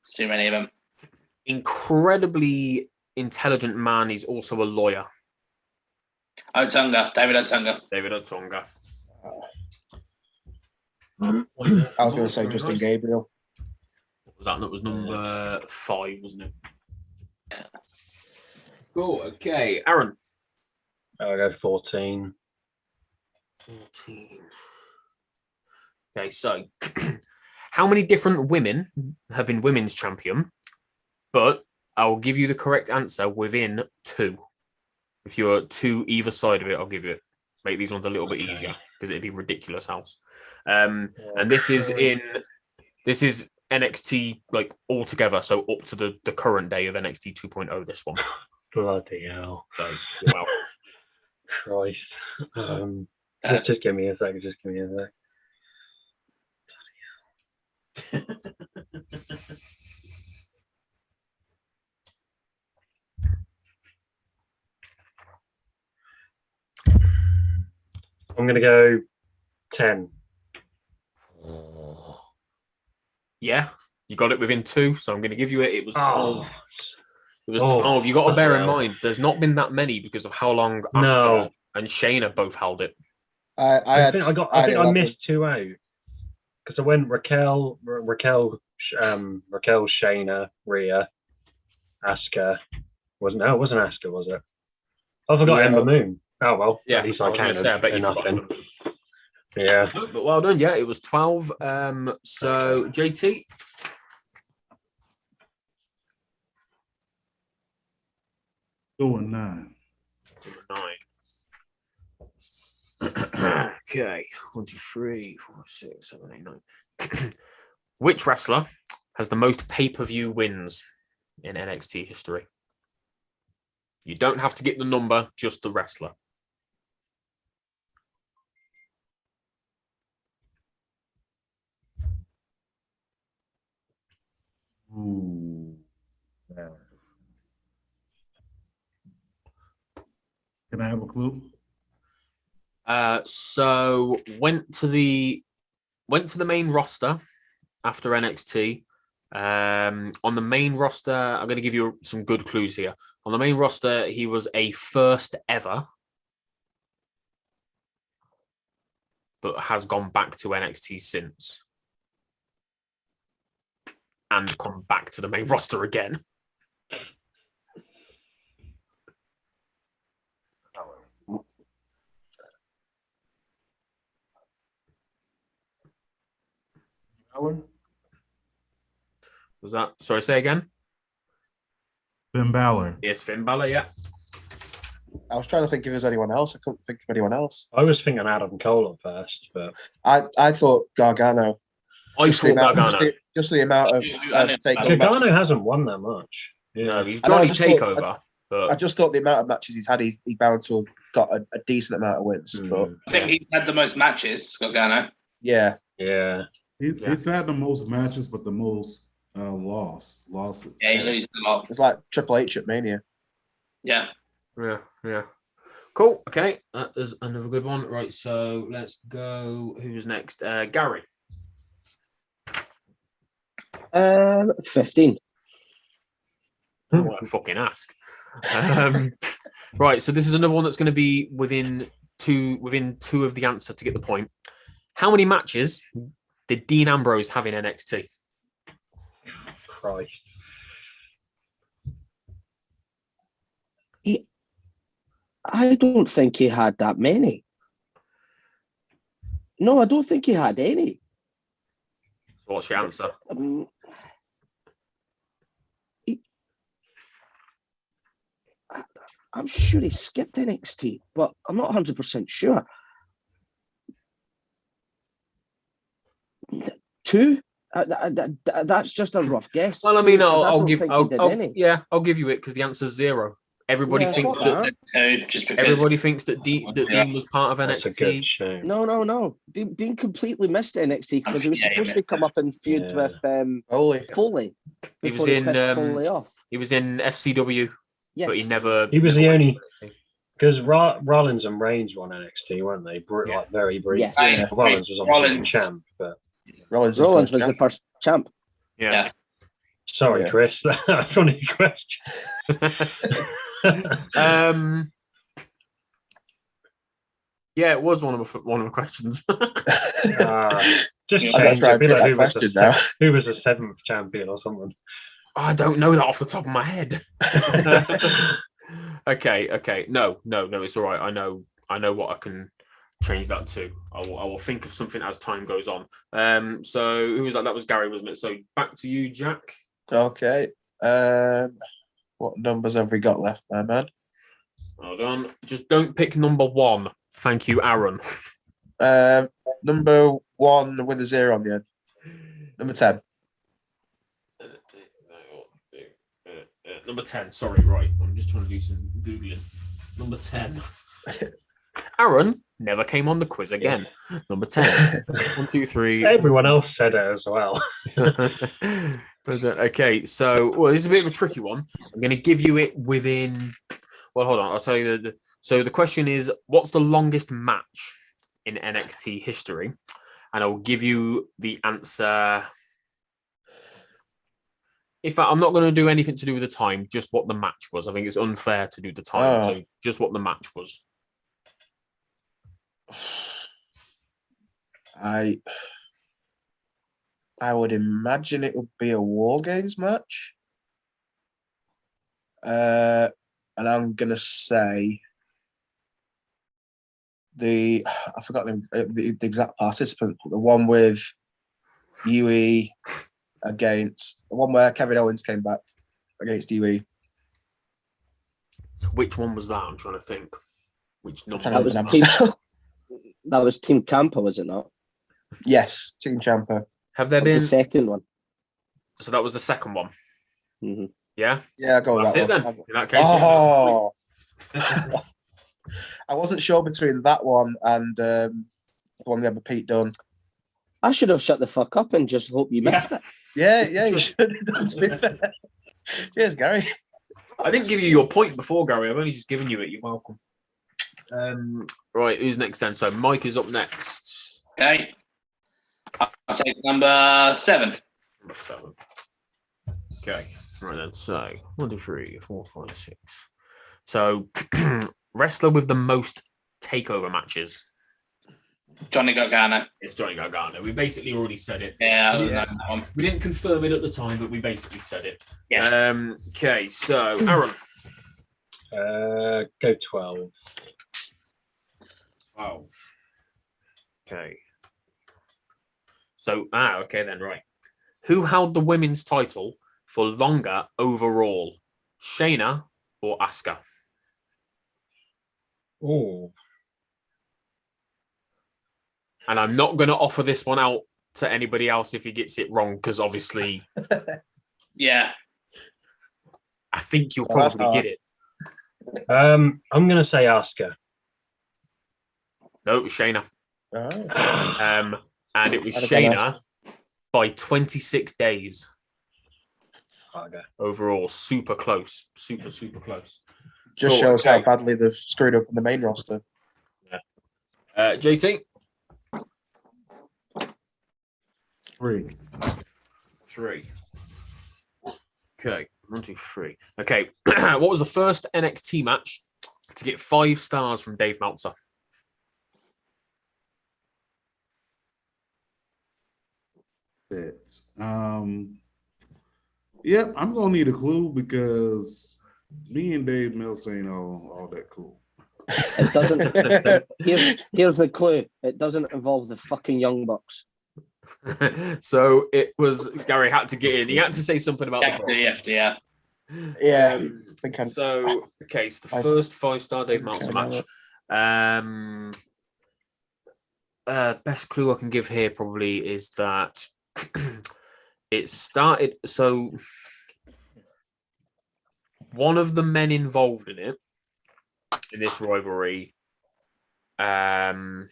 see many of them. Incredibly intelligent man. He's also a lawyer. Otunga. David Otunga. David Otunga. I was going to say Justin Gabriel. What was that? That was number 5, wasn't it? Cool. Okay. Aaron. I'll go 14. 14. Okay, so how many different women have been women's champion? But I will give you the correct answer within 2. If you're 2 either side of it, I'll give you it. Make these ones a little bit easier because it'd be ridiculous house. And this is NXT all together, so up to the current day of NXT 2.0. This one. Bloody hell! So wow. Christ. Just give me a sec. Just give me a sec. I'm going to go 10. Yeah, you got it within 2, so I'm going to give you it. It was 12. It was 12. You got to bear in mind, there's not been that many because of how long Asuka and Shayna both held it. I think I missed 2 out because I went Raquel, Shayna, Rhea, Asuka. It wasn't Asuka, was it? I forgot Ember Moon. Oh well, yeah. At least I bet you nothing. Yeah, but well done. Yeah, it was 12. So JT. Doing 9. 9. Okay. 1, 2, 3, 4, 6, 7, 8, 9. Which wrestler has the most pay-per-view wins? in NXT history? You don't have to get the number, just the wrestler. Ooh. Yeah. Can I have a clue? So went to the main roster after NXT. On the main roster, I'm going to give you some good clues here. On the main roster, he was a first ever, but has gone back to NXT since. And come back to the main roster again. Balor? Was that? Sorry, say again. Finn Balor. Yes, Finn Balor, yeah. I was trying to think if there's anyone else. I couldn't think of anyone else. I was thinking Adam Cole at first, but I thought Gargano. I thought Gargano. Just the amount of takeover Gargano matches. hasn't won that much. Yeah. No, he's I know, I Johnny just thought- Takeover. I just thought the amount of matches he's had, he's bound to have got a decent amount of wins. But I think he's had the most matches, Gargano. yeah, Yeah. He's had the most matches, but the most losses. Yeah, he loses a lot. it's like Triple H at Mania. Yeah. Yeah. Cool. Okay, that is another good one. Right, so let's go. Who's next? Gary. 15. What I fucking ask. Right, so this is another one that's going to be within two of the answer to get the point. How many matches did Dean Ambrose have in NXT? Christ. I don't think he had that many. No, I don't think he had any. So what's your answer? I'm sure he skipped NXT, but I'm not 100% sure. 2? That's just a rough guess. Well, I mean, 'Cause I'll don't give. think he I'll did any. give you it because the answer's 0. Everybody Yeah, thinks fuck that. that. Just because Everybody thinks that Dean was part of That's a good NXT. shame. No. Dean completely missed NXT because he was Yeah, he supposed to missed come up and feud Yeah. with Holy. Foley He was before he in, pissed Foley off. He was in FCW, Yes. but he never. He was never the went only- to NXT. Because Rollins and Reigns won NXT, weren't they? Yeah. Like very briefly. Yes. Yeah. Rollins was obviously Rollins. the champ, but Rollins Rollins was the first champ. Yeah. sorry, Yeah. Chris. That's only a question. Yeah, it was one of the questions. Just Yeah, I'm gonna change try it. and Be get like, that who was question now. who was the 7th champion or something? I don't know that off the top of my head. Okay. No, it's all right. I know what I can change that to. I will think of something as time goes on. So who was that? That was Gary, wasn't it? So back to you, Jack. Okay. What numbers have we got left, my man? Hold on. Just don't pick number 1. Thank you, Aaron. Number 1 with a 0 on the end. Number 10. Number 10. Sorry, right. I'm just trying to do some Googling. Number 10. Aaron never came on the quiz again. Number 10. 1, 2, 3. Everyone else said it as well. Okay, so this is a bit of a tricky one. I'm going to give you it within. Well, hold on. I'll tell you So the question is, what's the longest match in NXT history? And I'll give you the answer. In fact, I'm not going to do anything to do with the time, just what the match was. I think it's unfair to do the time. So just what the match was. I would imagine it would be a War Games match. And I'm gonna say I forgot the exact participant, the one with UE against the one where Kevin Owens came back against UE. So which one was that? I'm trying to think. Which number? Trying to was remember Team- myself. That was Team Camper, was it not? Yes, Team Champa. Have there That was been? the second one. So that was the second one. hmm Yeah? Yeah, I'll go with That's that it then. one. In that case, Oh, I wasn't sure between that one and the one we had with Pete Dunne. I should have shut the fuck up and just hope you missed it. Yeah, you should have done, to be fair. Cheers, Gary. I didn't give you your point before, Gary. I've only just given you it. You're welcome. Right, who's next then? So Mike is up next. Okay. I'll take number 7. Number 7. Okay. Right then. So 1, 2, 3, 4, 5, 6. So wrestler with the most takeover matches. Johnny Gargano. It's Johnny Gargano. We basically already said it. Yeah, I don't know that one. We didn't confirm it at the time, but we basically said it. Yeah. Okay, so Aaron. Go 12. Oh. Okay. So, okay then, right. Who held the women's title for longer overall? Shayna or Asuka? Oh. And I'm not going to offer this one out to anybody else if he gets it wrong, because obviously, Yeah. I think you'll Well, that's probably get it. I'm going to say Asuka. No, it was Shayna. Oh. And it was I'd have gone Shayna by 26 days Okay. overall. Super close. Super close. Just Cool, shows okay. how badly they've screwed up in the main roster. JT? 3. 3. Okay, 1, 2, 3. Okay, what was the first NXT match to get 5 stars from Dave Meltzer? Yeah, I'm gonna need a clue because me and Dave Meltzer ain't all that cool. It doesn't. Here's the clue. It doesn't involve the fucking Young Bucks. So it was Gary had to get in. He had to say something about Yeah. Yeah. Um, I think I'm- so okay, so the I- first 5-star Dave Meltzer Okay, match. Best clue I can give here probably is that it started. So one of the men involved in it in this rivalry. Man,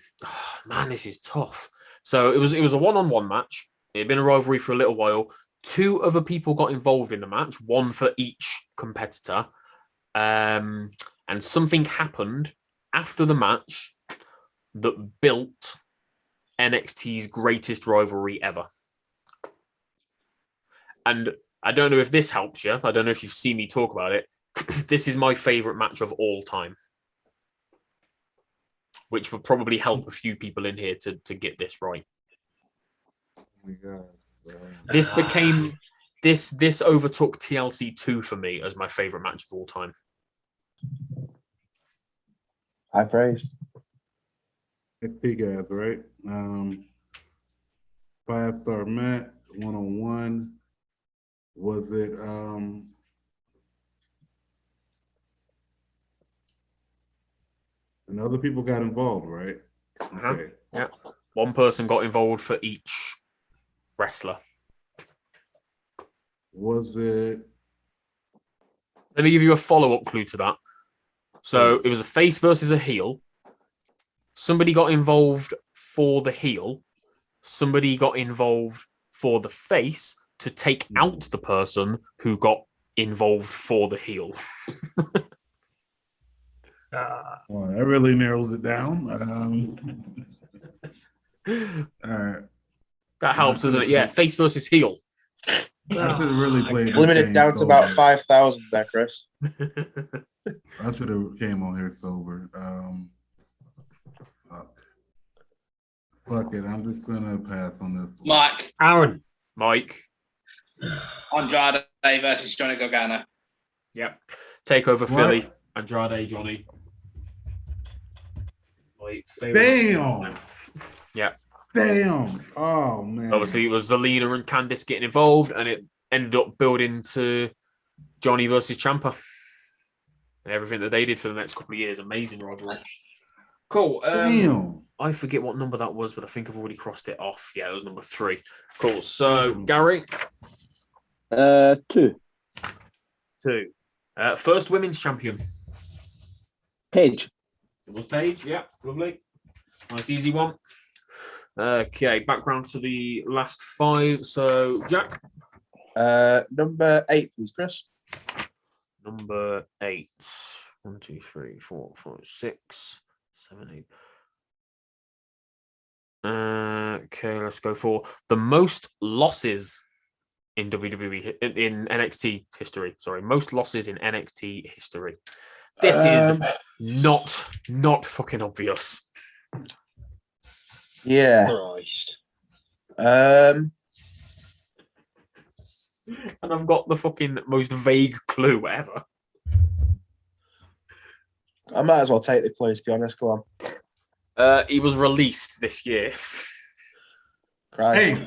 this is tough. So it was a 1-on-1 match. It had been a rivalry for a little while. 2 other people got involved in the match, 1 for each competitor. And something happened after the match that built NXT's greatest rivalry ever. And I don't know if this helps you. I don't know if you've seen me talk about it. This is my favorite match of all time, which would probably help a few people in here to get this right. Oh my God. This became this overtook TLC 2 for me as my favorite match of all time. High praise. XP guys, right? 5-star match, 1-on-1. Was it and other people got involved, right? Uh-huh. Okay. Yeah. One person got involved for each wrestler. Was it Let me give you a follow-up clue to that. So it was a face versus a heel. Somebody got involved for the heel. Somebody got involved for the face to take out the person who got involved for the heel. well, that really narrows it down. All right. That helps, doesn't it? Yeah, face versus heel. I should have really played. Limited down to about 5,000 there, Chris. I should have came on here sober. Fuck it. I'm just gonna pass on this one. Mike. Aaron. Mike. Andrade versus Johnny Gargano. Yep. Takeover What? Philly. Andrade, Johnny. Like, favorite- Damn. Yeah. Damn. Oh man. Obviously, it was Zelina and Candice getting involved, and it ended up building to Johnny versus Ciampa and everything that they did for the next couple of years. Amazing rivalry. Cool. Damn. I forget what number that was, but I think I've already crossed it off. Yeah, it was number 3. Cool. So, Gary, 2. 2. First women's champion. Paige. It was Paige. Yeah, lovely. Nice, easy one. Okay, background to the last 5. So, Jack. Number 8, please, Chris. Number 8. 1, 2, 3, 4, 5, 6, 7, 8. Okay, let's go for the most losses in WWE in NXT history. Sorry, most losses in NXT history. This is not fucking obvious. Yeah. Christ. And I've got the fucking most vague clue ever. I might as well take the clue, to be honest. Go on. He was released this year. Christ.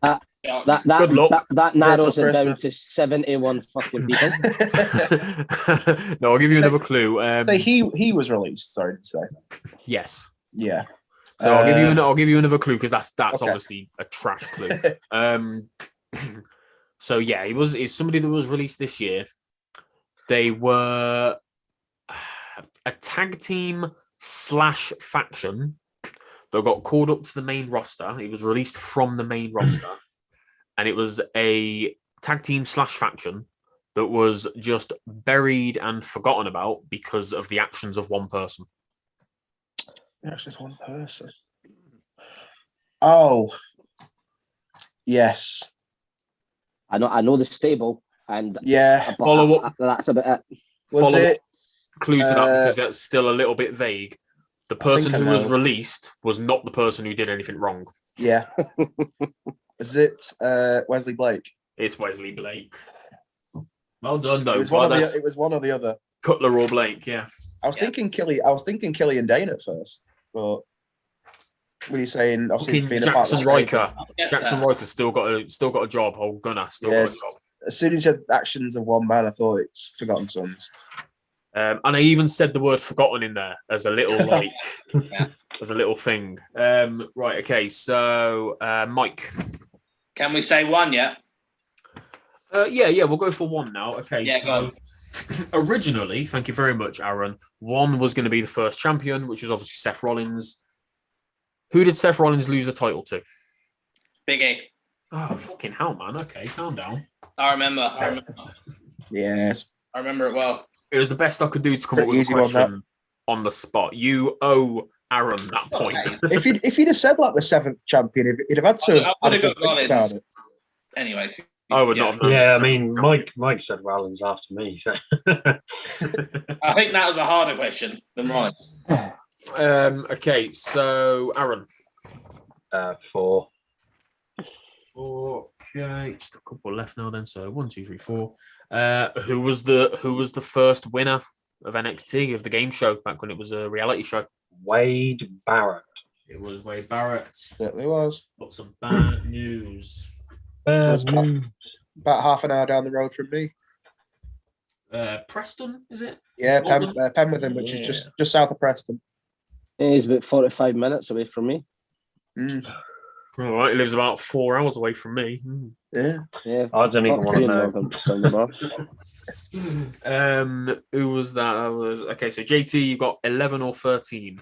Hey, Good luck. That narrows it down Christmas. to 71 fucking people. No, I'll give you another clue. So he was released. Sorry to say. Yes. Yeah. So I'll give you another clue because that's Okay. obviously a trash clue. So yeah, he's somebody that was released this year. They were a tag team / faction that got called up to the main roster. He was released from the main roster, and it was a tag team / faction that was just buried and forgotten about because of the actions of one person. That's just one person. Oh. Yes. I know the stable, and Yeah. but Follow up. that's about it. Was Follow it? Clue to that because that's still a little bit vague. The person I who was know. released was not the person who did anything wrong. Yeah. Is it Wesley Blake? It's Wesley Blake. Well done, though. It was Well, one that's it was one or the other. Cutler or Blake, yeah. I was thinking Killian Dane at first, but were you saying obviously Fucking being a part of Jackson the Riker. Yes, Jackson sir. Riker's still got a job. Old Gunner still got a Yes. job. As soon as you said actions of one man, I thought it's Forgotten Sons. And I even said the word forgotten in there as a little like Yeah. as a little thing. Right, okay, so Mike. Can we say 1 yet? Yeah, we'll go for 1 now. Okay, Yeah, so go on. originally, thank you very much, Aaron. 1 was going to be the first champion, which is obviously Seth Rollins. Who did Seth Rollins lose the title to? Biggie. Oh, fucking hell, man. Okay, calm down. I remember. Yes. I remember it well. It was the best I could do to come up Pretty with a easy one, question on the spot. You owe Aaron that point. Okay. If you'd have said like the 7th champion, he'd have had to. I would have had a got good think about Rollins. it. Anyway. I would not have known. Yeah, I this. mean, Mike said Rollins after me. So. I think that was a harder question than Rollins. Okay, so Aaron. 4. Okay, just a couple left now then. So 1, 2, 3, 4. Who was the first winner of NXT of the game show back when it was a reality show? Wade Barrett. It was Wade Barrett. Certainly was. Got some bad news. Was about half an hour down the road from me. Preston, is it? Yeah, Bolton? Penwitham, which is just south of Preston. He's about 45 minutes away from me. Mm. All right, he lives about 4 hours away from me. Yeah. Yeah. I don't even want to know. Who was that? That was okay. So JT, you got 11 or 13.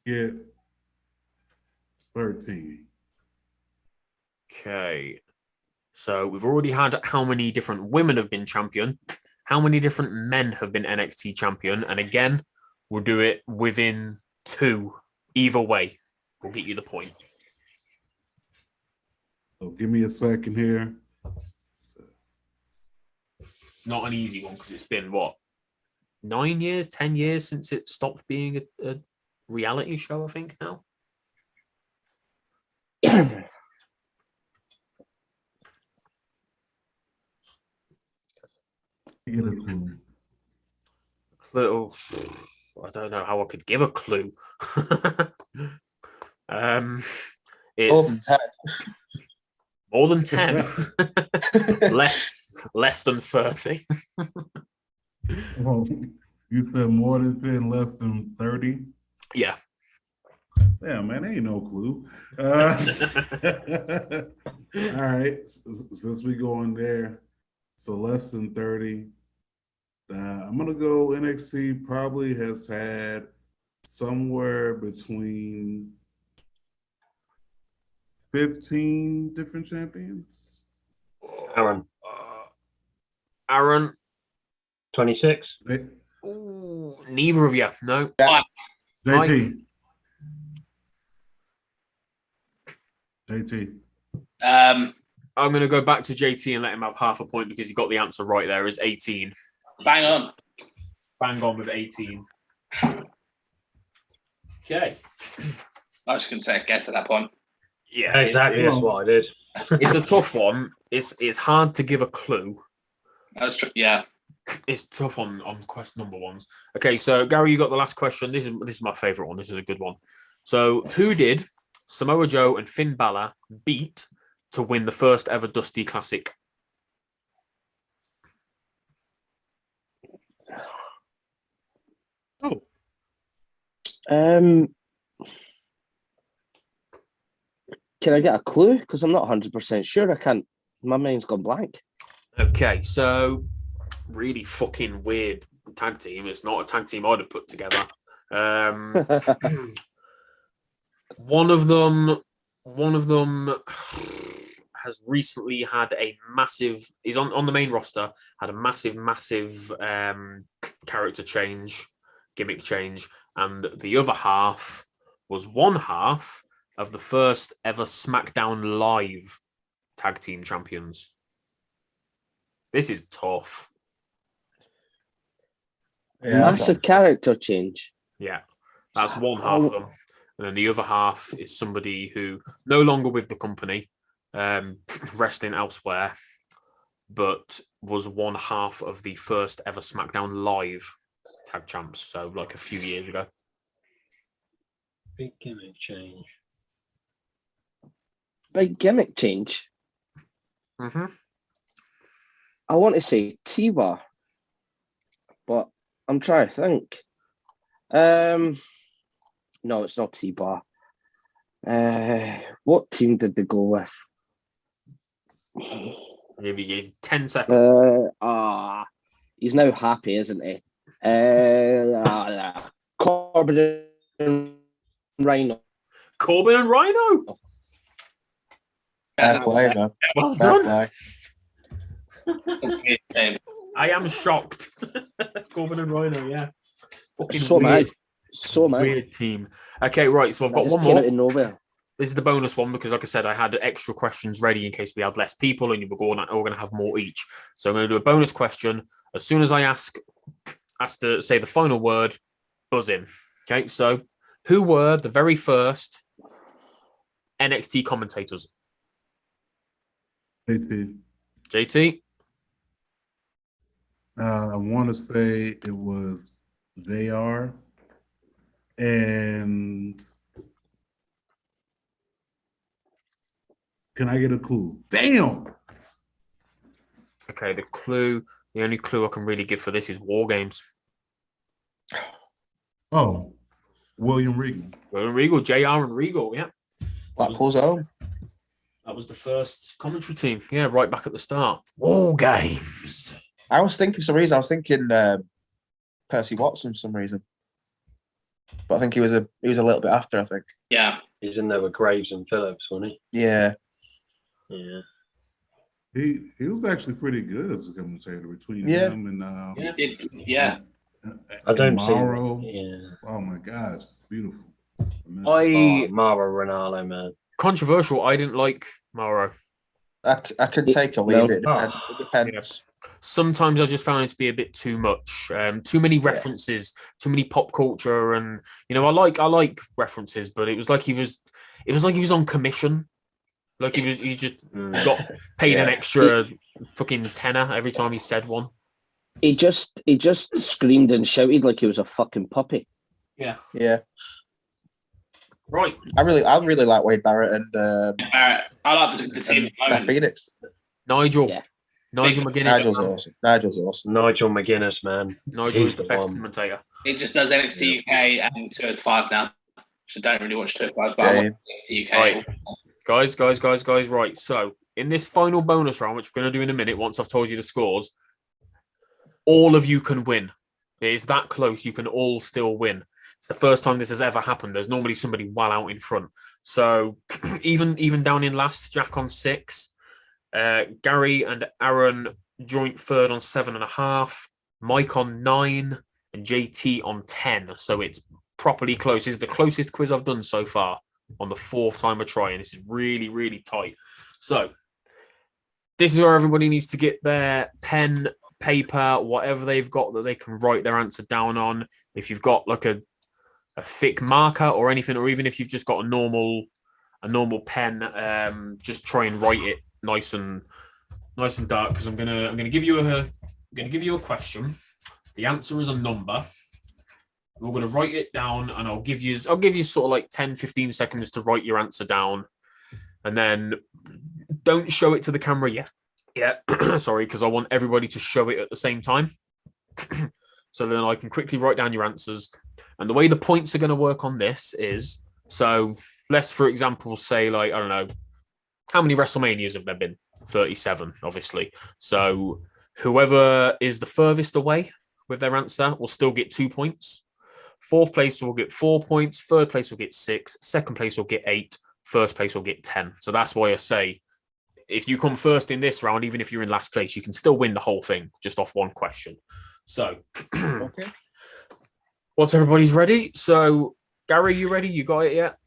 yeah. 13. Okay. So we've already had how many different women have been champion? How many different men have been NXT champion? And again, we'll do it within 2. Either way, we'll get you the point. So give me a second here. Not an easy one because it's been what? 9 years, 10 years since it stopped being a reality show, I think now. Get a clue. Little, I don't know how I could give a clue. It's more than 10. less than 30. Oh, you said more than 10, less than 30. Yeah. Yeah, man, ain't no clue. All right, since we go in there, so less than 30. I'm gonna go NXT probably has had somewhere between 15 different champions. Aaron. Aaron. 26. Ooh, neither of you. No. JT. JT. Um, I'm going to go back to JT and let him have half a point because he got the answer right there. Is 18. bang on. Bang on with 18. Okay. I was going to say a guess at that point. Yeah. Exactly, that's what I did. It's a tough one. It's hard to give a clue. That's true. Yeah. It's tough on quest number ones. Okay, so Gary, you got the last question. This is my favorite one. This is a good one. So, who did Samoa Joe and Finn Balor beat to win the first ever Dusty Classic? Can I get a clue? Because I'm not 100% sure. I can't. My mind's gone blank. Okay, so really fucking weird tag team. It's not a tag team I'd have put together. One of them has recently had a massive. He's on the main roster. Had a massive character change, gimmick change, and the other half was one half of the first ever SmackDown Live tag team champions. This is tough. Yeah, Massive character change. Yeah, that's one half of them. And then the other half is somebody who no longer with the company, wrestling elsewhere, but was one half of the first ever SmackDown Live tag champs. So like a few years ago. Big gimmick change. Big gimmick change. Mm-hmm. I want to say T-Bar, but I'm trying to think. No, it's not T-Bar. What team did they go with? Maybe gave 10 seconds. He's now happy, isn't he? Corbin and Rhino. Corbin and Rhino. Fair play, man. Well Fair done. play. I am shocked. Corbin and Rhino, yeah. Fucking So weird. mad. So mad. Weird team. Okay, right. So I've got That just one came more. out of nowhere. This is the bonus one because, like I said, I had extra questions ready in case we had less people and we're going to have more each. So I'm going to do a bonus question. As soon as I ask to say the final word, buzz in. Okay, so who were the very first NXT commentators? JT? I want to say it was JR and can I get a clue? Damn. Okay, the only clue I can really give for this is War Games. Oh, William Regal. William Regal, JR and Regal, yeah. Blackpool's home. That was the first commentary team. Yeah, right back at the start. War Games. I was thinking Percy Watson for some reason. But I think he was a little bit after, I think. Yeah. He's in there with Graves and Phillips, wasn't he? Yeah. Yeah. He was actually pretty good as a commentator between him and I don't Morrow. think. Yeah. Oh my gosh, it's beautiful. Mauro Ronaldo, man. Controversial. I didn't like Mauro. I can take or leave it. Oh. It depends. Sometimes I just found it to be a bit too much. Too many references, too many pop culture, and I like references, but it was like he was on commission. Like he just got paid an extra fucking tenner every time he said one. He just screamed and shouted like he was a fucking puppy. Yeah. Yeah. Right. I really like Wade Barrett and Barrett. I like the team at the Beth moment. Phoenix. Nigel. Yeah. Nigel McGuinness. Nigel's awesome. Nigel McGuinness, man. Nigel He's is the the best one. commentator. He just does NXT UK and 205 now. So don't really watch 205, but I watch the UK. Right. Guys, right. So in this final bonus round, which we're going to do in a minute, once I've told you the scores, all of you can win. It is that close. You can all still win. It's the first time this has ever happened. There's normally somebody well out in front. So even down in last, Jack on 6, Gary and Aaron joint third on 7.5, Mike on 9, and JT on 10. So it's properly close. This is the closest quiz I've done so far on the 4th time of trying. This is really, really tight. So this is where everybody needs to get their pen, paper, whatever they've got that they can write their answer down on. If you've got like a thick marker or anything, or even if you've just got a normal pen, just try and write it nice and dark, because I'm gonna give you a question. The answer is a number. We're going to write it down, and I'll give you sort of like 10-15 seconds to write your answer down, and then don't show it to the camera yet. Sorry, because I want everybody to show it at the same time. So then I can quickly write down your answers. And the way the points are going to work on this is, so let's, for example, say like, I don't know, how many WrestleManias have there been? 37, obviously. So whoever is the furthest away with their answer will still get 2 points. 4th place will get 4 points. 3rd place will get 6. 2nd place will get 8. 1st place will get 10. So that's why I say, if you come first in this round, even if you're in last place, you can still win the whole thing just off one question. So, Okay. Once everybody's ready. So, Gary, you ready? You got it yet?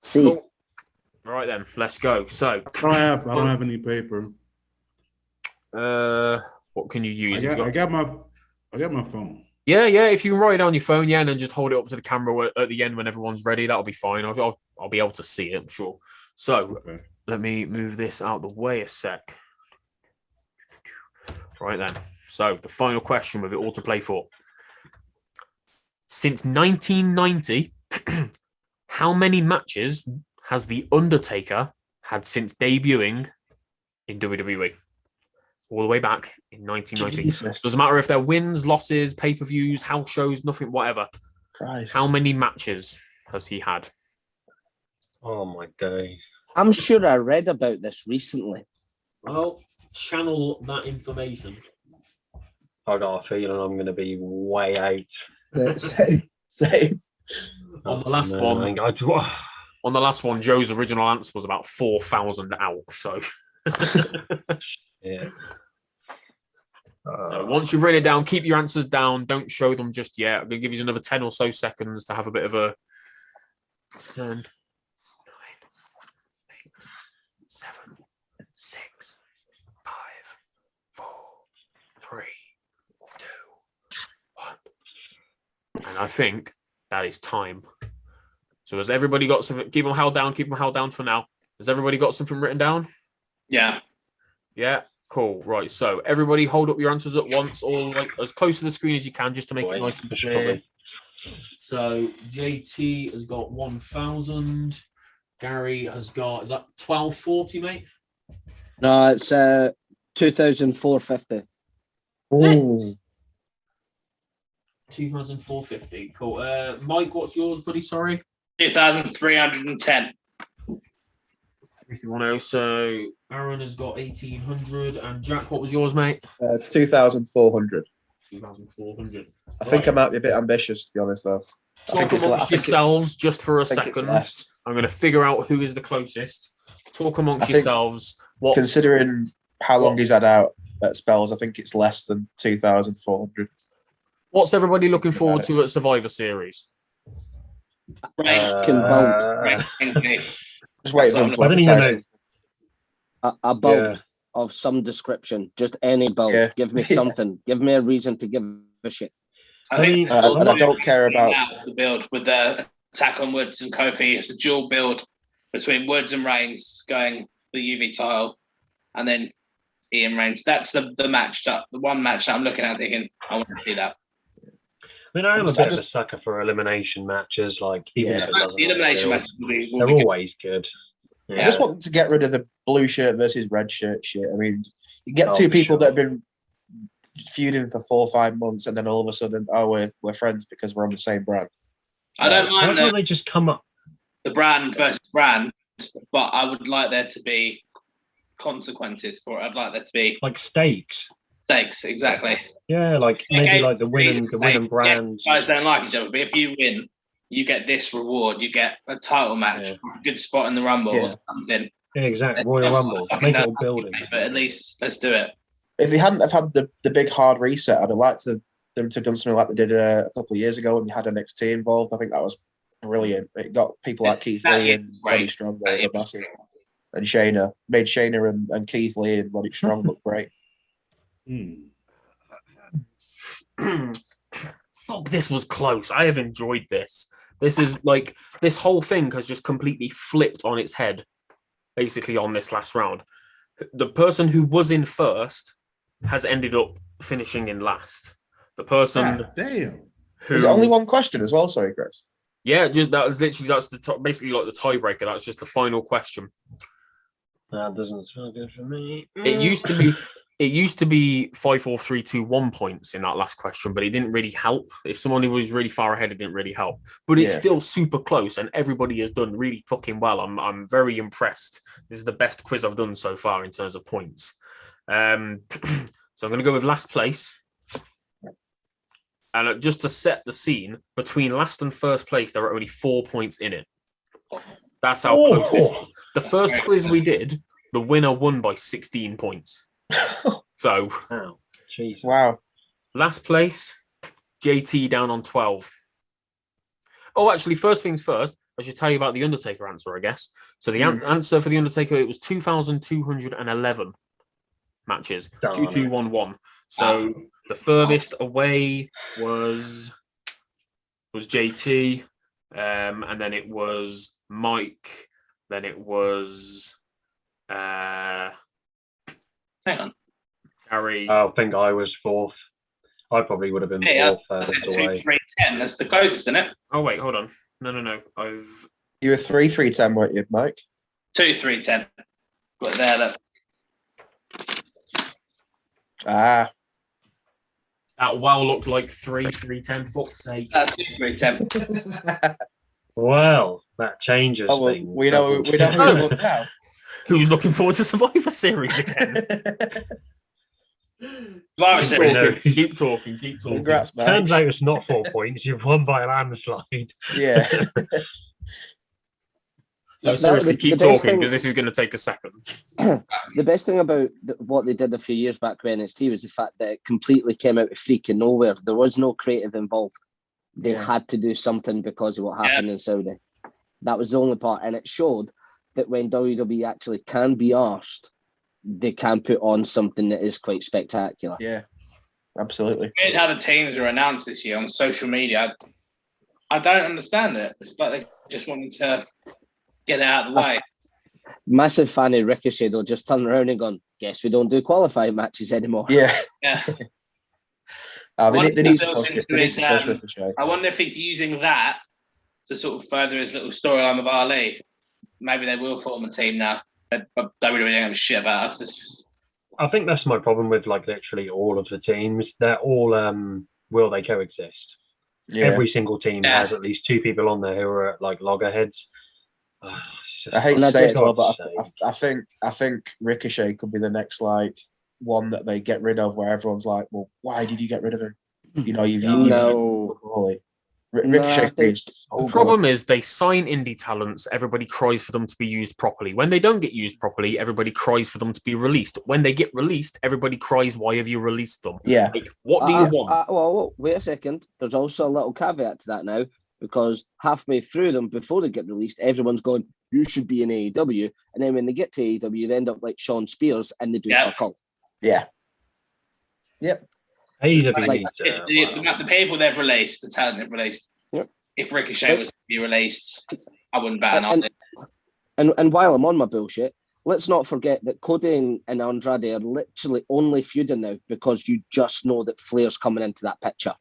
See. Cool. All right then, let's go. So, I don't have any paper. what can you use? I got my phone. Yeah. If you can write it on your phone, and then just hold it up to the camera at the end when everyone's ready, that'll be fine. I'll be able to see it, I'm sure. So Let me move this out of the way a sec. Right then. So the final question with it all to play for. Since 1990, how many matches has The Undertaker had since debuting in WWE? All the way back in 1990. Jesus. Doesn't matter if they're wins, losses, pay-per-views, house shows, nothing, whatever. Christ. How many matches has he had? Oh my days. I'm sure I read about this recently. Well, channel that information. I got a feeling I'm going to be way out. Same. On the last one, on the last one, Joe's original answer was about 4,000 out. So, Yeah. So once you've written it down, keep your answers down. Don't show them just yet. I'm going to give you another 10 or so seconds to have a bit of a 10, 9, 8, 7, 6, 5, 4, 3, 2, 1. And I think that is time. So has everybody got something? Keep them held down. Keep them held down for now. Has everybody got something written down? Yeah. Yeah. Cool. Right. So everybody hold up your answers at once, or like as close to the screen as you can, just to make it nice and clear. So JT has got 1,000. Gary has got, is that 1,240, mate? No, it's 2,450. Ooh. 2,450. Cool. Mike, what's yours, buddy? Sorry. 2,310. 310. So Aaron has got 1,800, and Jack, what was yours, mate? 2,400. 2,400. I think I might be a bit ambitious, to be honest, though. Talk amongst yourselves just for a second. Less. I'm going to figure out who is the closest. Talk amongst yourselves. What, considering how long he's had out at spells, I think it's less than 2,400. what's everybody looking forward to at Survivor Series? Fucking bolt. Just wait for him to I didn't even advertise. A bolt of some description. Just any bolt. Yeah. Give me something. Give me a reason to give a shit. I think And I don't care about the build with the attack on Woods and Kofi. It's a dual build between Woods and Reigns going the UV title, and then Ian Reigns. That's the match the one match that I'm looking at thinking I want to see that. I mean, I am a bit of a sucker for elimination matches. Like, even if it doesn't The elimination feel- matches will be they're good. always good. I just want them to get rid of the blue shirt versus red shirt shit. I mean, you get Oh, two for people sure. that have been feuding for 4 or 5 months, and then all of a sudden, oh, we're friends because we're on the same brand. I don't Why mind can't they just come up? the brand versus brand, but I would like there to be consequences for it. I'd like there to be Like stakes. stakes, exactly. Yeah, like maybe like the winning brand. Yeah, guys don't like each other, but if you win, you get this reward. You get a title match, a good spot in the Rumble or something. Yeah, exactly. Royal Rumble. Make it all building. But at least let's do it. If they hadn't have had the big hard reset, I'd have liked them to have done something like they did a couple of years ago when they had NXT involved. I think that was brilliant. It got people like Keith Lee and Roddy Strong massive. And Shayna made Shayna and Keith Lee and Roddy Strong look great. Fuck, this was close. I have enjoyed this. This is like, this whole thing has just completely flipped on its head, basically, on this last round. The person who was in first has ended up finishing in last. The person damn. who... Is it only one question as well? Sorry, Chris. Yeah, just that was literally, that's the top, basically like the tiebreaker. That's just the final question. That doesn't feel good for me. It used to be 5, 4, 3, 2, 1 points in that last question, but it didn't really help. If someone was really far ahead, it didn't really help. But it's still super close, and everybody has done really fucking well. I'm very impressed. This is the best quiz I've done so far in terms of points. So I'm going to go with last place. And just to set the scene, between last and first place, there are only 4 points in it. That's how close this was. The first quiz we did, the winner won by 16 points. So, Wow. Last place, JT down on 12. Oh, actually, first things first, I should tell you about the Undertaker answer, I guess. So the answer for the Undertaker, it was 2,211 matches, 2,211. So the furthest away was JT, and then it was Mike, then it was hang on, Gary. I think I was fourth. I probably would have been fourth. 2, 3, 10. That's the closest, isn't it? Oh wait, hold on. No. You were 3, 3, 10, weren't you, Mike? 2, 3, 10. But there, look. Ah. That well looked like 3, 3, 10. Fuck's sake. 2, 3, 10. Well, that changes Oh, well, things. we know who to look now. Who's looking forward to Survivor Series again? Keep talking. Congrats, Mike. Turns out it's not 4 points. You've won by a landslide. Yeah. So seriously, keep talking because this is going to take a second. The best thing about what they did a few years back with NXT was the fact that it completely came out of freaking nowhere. There was no creative involved. They had to do something because of what happened in Saudi. That was the only part. And it showed that when WWE actually can be arsed, they can put on something that is quite spectacular. Yeah, absolutely. How the teams were announced this year on social media, I don't understand it. It's like they just wanted to get it out of the way. Massive fan of Ricochet, they'll just turn around and go, guess we don't do qualifying matches anymore. Yeah. They need to push Ricochet. I wonder if he's using that to sort of further his little storyline with Ali. Maybe they will form a team now. But WWE don't give a shit about us. I think that's my problem with like literally all of the teams. They're all will they coexist? Yeah. Every single team has at least 2 people on there who are like loggerheads. I hate to say it as well, but I think Ricochet could be the next like one that they get rid of, where everyone's like, "Well, why did you get rid of him?" You know, Ricochet. The problem is they sign indie talents. Everybody cries for them to be used properly. When they don't get used properly, everybody cries for them to be released. When they get released, everybody cries, "Why have you released them?" Yeah. Like, what do you want? Well, wait a second. There's also a little caveat to that now, because halfway through them, before they get released, everyone's going, "You should be in AEW," and then when they get to AEW, they end up like Sean Spears, and they do fuck all. Yeah. Yep. The people they've released, the talent they've released. Yep. If Ricochet was to be released, I wouldn't bat on it. And while I'm on my bullshit, let's not forget that Cody and Andrade are literally only feuding now because you just know that Flair's coming into that picture.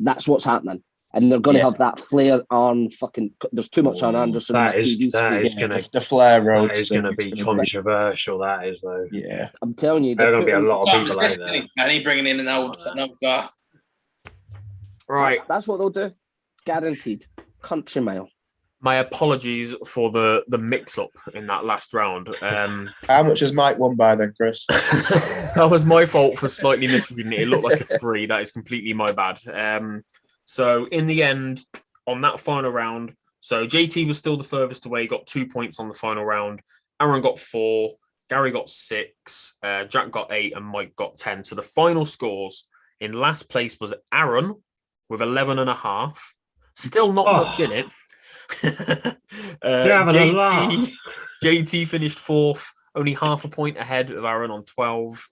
That's what's happening. And they're going to have that Flair on fucking... There's too much on Anderson on the TV screen. The Flair Rhodes is going to be controversial, that is, though. Yeah. I'm telling you. There are going to be a lot of people out there. And he bringing in another guy. Right. That's what they'll do. Guaranteed. country mile. My apologies for the mix-up in that last round. How much has Mike won by then, Chris? That was my fault for slightly misreading it. It looked like a 3. That is completely my bad. So in the end, on that final round, so JT was still the furthest away, got 2 points on the final round. Aaron got 4, Gary got 6, Jack got 8, and Mike got 10. So the final scores in last place was Aaron with 11.5. Still not much in it. JT finished 4th, only half a point ahead of Aaron on 12.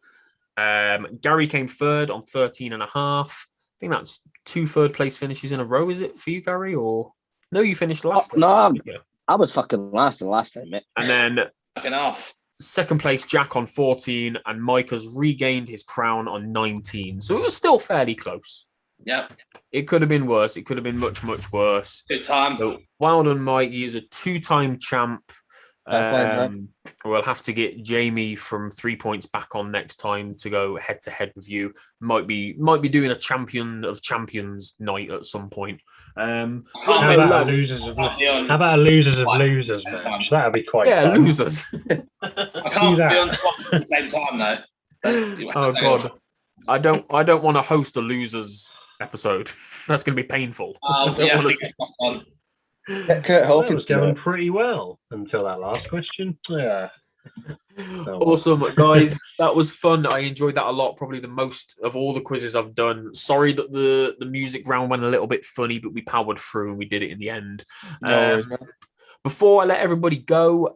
Gary came 3rd on 13.5. I think that's 2 third-place finishes in a row. Is it for you, Gary? Or no, you finished last. I was fucking last the last time, mate. And then fucking off. Second place, Jack on 14, and Mike has regained his crown on 19. So it was still fairly close. Yep. It could have been worse. It could have been much, much worse. Good time. So, well done, Mike. He's a 2-time champ. We'll have to get Jamie from 3 points back on next time to go head to head with you. Might be doing a champion of champions night at some point. How about a losers of losers match? That'd be quite fun. Losers. I can't be on top at the same time though. Oh God, I don't want to host a losers episode. That's going to be painful. Kurt Hawkins was going pretty well until that last question. Yeah. Awesome, guys. That was fun. I enjoyed that a lot. Probably the most of all the quizzes I've done. Sorry that the music round went a little bit funny, but we powered through and we did it in the end. Before I let everybody go,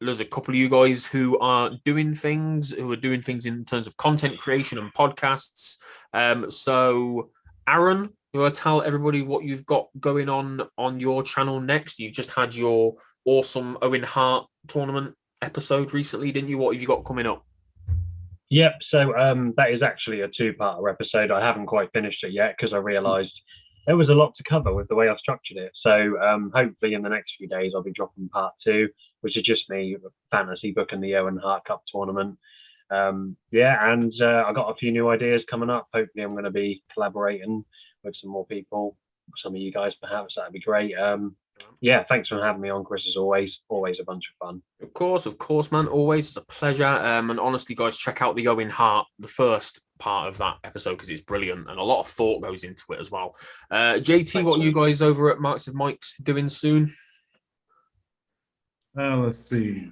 there's a couple of you guys who are doing things in terms of content creation and podcasts. So, Aaron, you want to tell everybody what you've got going on your channel next? You've just had your awesome Owen Hart tournament episode recently, didn't you? What have you got coming up? Yep. So that is actually a 2-parter episode. I haven't quite finished it yet because I realised there was a lot to cover with the way I've structured it. So hopefully in the next few days, I'll be dropping part 2, which is just me fantasy booking the Owen Hart Cup tournament. And I got a few new ideas coming up. Hopefully I'm going to be collaborating with some more people, some of you guys perhaps. That'd be great. Thanks for having me on, Chris, as always a bunch of fun. Of course, man, always. It's a pleasure. And honestly, guys, check out the Owen Hart, the first part of that episode, because it's brilliant and a lot of thought goes into it as well. JT, what are you guys over at Marks and Mike's doing soon? Let's see.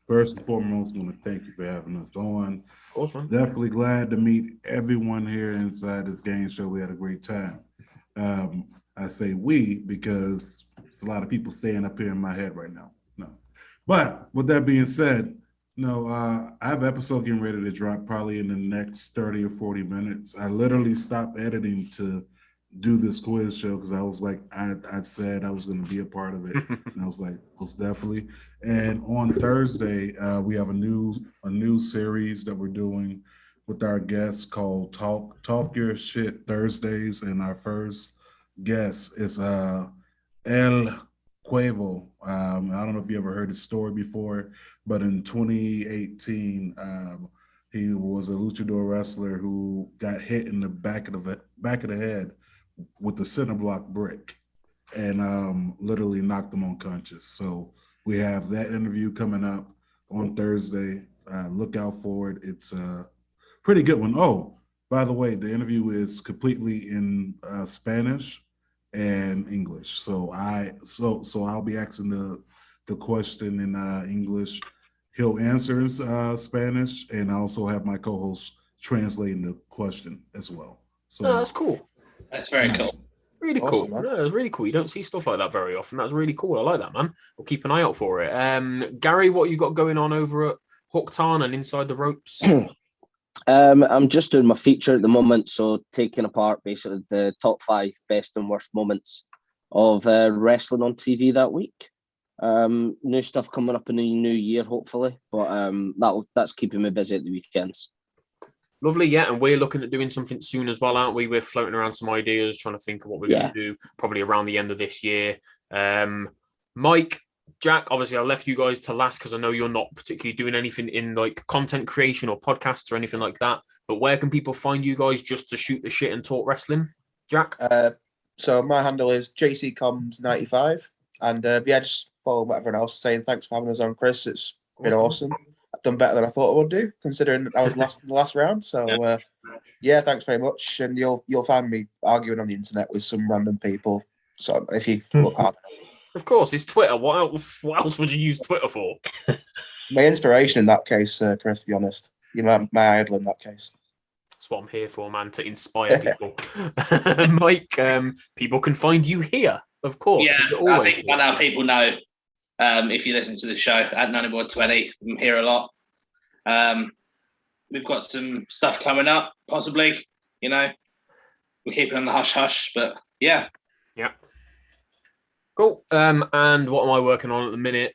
First and foremost, I want to thank you for having us on. Of course, man. Definitely glad to meet everyone here inside this game show. We had a great time. I say we because a lot of people staying up here in my head right now. No, but with that being said, I have an episode getting ready to drop probably in the next 30 or 40 minutes. I literally stopped editing to do this quiz show because I was like, I said I was going to be a part of it, and I was like, most definitely. And on Thursday, we have a new series that we're doing with our guests called Talk Your Shit Thursdays, and our first guest is El Cuevo. I don't know if you ever heard his story before, but in 2018, he was a luchador wrestler who got hit in the back of the head with the center block brick, and literally knocked him unconscious. So we have that interview coming up on Thursday. Look out for it. It's a pretty good one. Oh, by the way, the interview is completely in Spanish and English. So I'll be asking the question in English. He'll answer in Spanish, and I also have my co-host translating the question as well. So that's cool. That's very cool. Really Awesome, cool. No, it's really cool. You don't see stuff like that very often. That's really cool. I like that, man. We'll keep an eye out for it. Gary, what you got going on over at Hooked On and Inside the Ropes? I'm just doing my feature at the moment, so taking apart basically the top 5 best and worst moments of wrestling on TV that week. New stuff coming up in the new year, hopefully, but that's keeping me busy at the weekends. Lovely, yeah, and we're looking at doing something soon as well, aren't we? We're floating around some ideas, trying to think of what we're going to do, probably around the end of this year. Mike, Jack, obviously I left you guys to last because I know you're not particularly doing anything in like content creation or podcasts or anything like that, but where can people find you guys just to shoot the shit and talk wrestling? Jack? So my handle is JCComs95. And yeah, just follow what everyone else is saying. Thanks for having us on, Chris. It's been awesome. I've done better than I thought I would do, considering I was last in the last round. So yeah, thanks very much. And you'll find me arguing on the internet with some random people. So if you look hard enough. Of course, it's Twitter. What else would you use Twitter for? My inspiration in that case, Chris, to be honest. You're my idol in that case. That's what I'm here for, man, to inspire people. Mike, people can find you here, of course. Yeah, I think by now people know, if you listen to the show at Nunnyboard 20, I'm here a lot. We've got some stuff coming up, possibly. You know, we're keeping on the hush-hush, but yeah. Yeah. Cool. And what am I working on at the minute?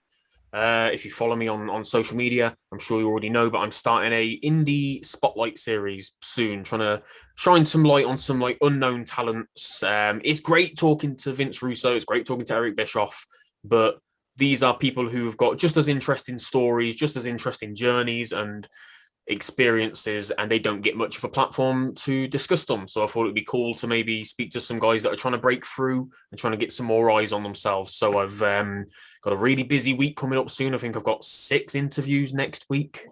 If you follow me on social media, I'm sure you already know, but I'm starting a indie spotlight series soon, trying to shine some light on some like unknown talents. It's great talking to Vince Russo. It's great talking to Eric Bischoff, but these are people who have got just as interesting stories, just as interesting journeys and experiences, and they don't get much of a platform to discuss them. So I thought it'd be cool to maybe speak to some guys that are trying to break through and trying to get some more eyes on themselves. So I've got a really busy week coming up soon. I think I've got 6 interviews next week,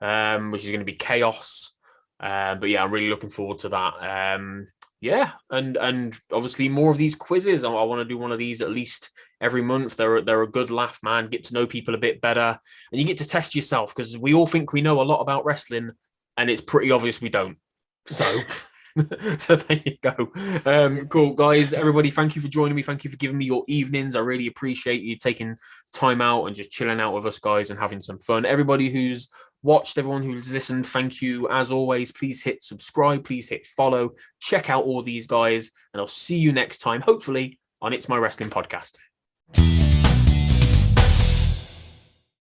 which is going to be chaos. But yeah, I'm really looking forward to that. Yeah, and obviously more of these quizzes. I want to do one of these at least every month. They're a good laugh, man. Get to know people a bit better, and you get to test yourself because we all think we know a lot about wrestling, and it's pretty obvious we don't. So, so there you go. Cool, guys. Everybody, thank you for joining me. Thank you for giving me your evenings. I really appreciate you taking time out and just chilling out with us, guys, and having some fun. Everybody who's watched, everyone who's listened, thank you. As always, please hit subscribe, please hit follow, check out all these guys, and I'll see you next time, hopefully, on It's My Wrestling Podcast.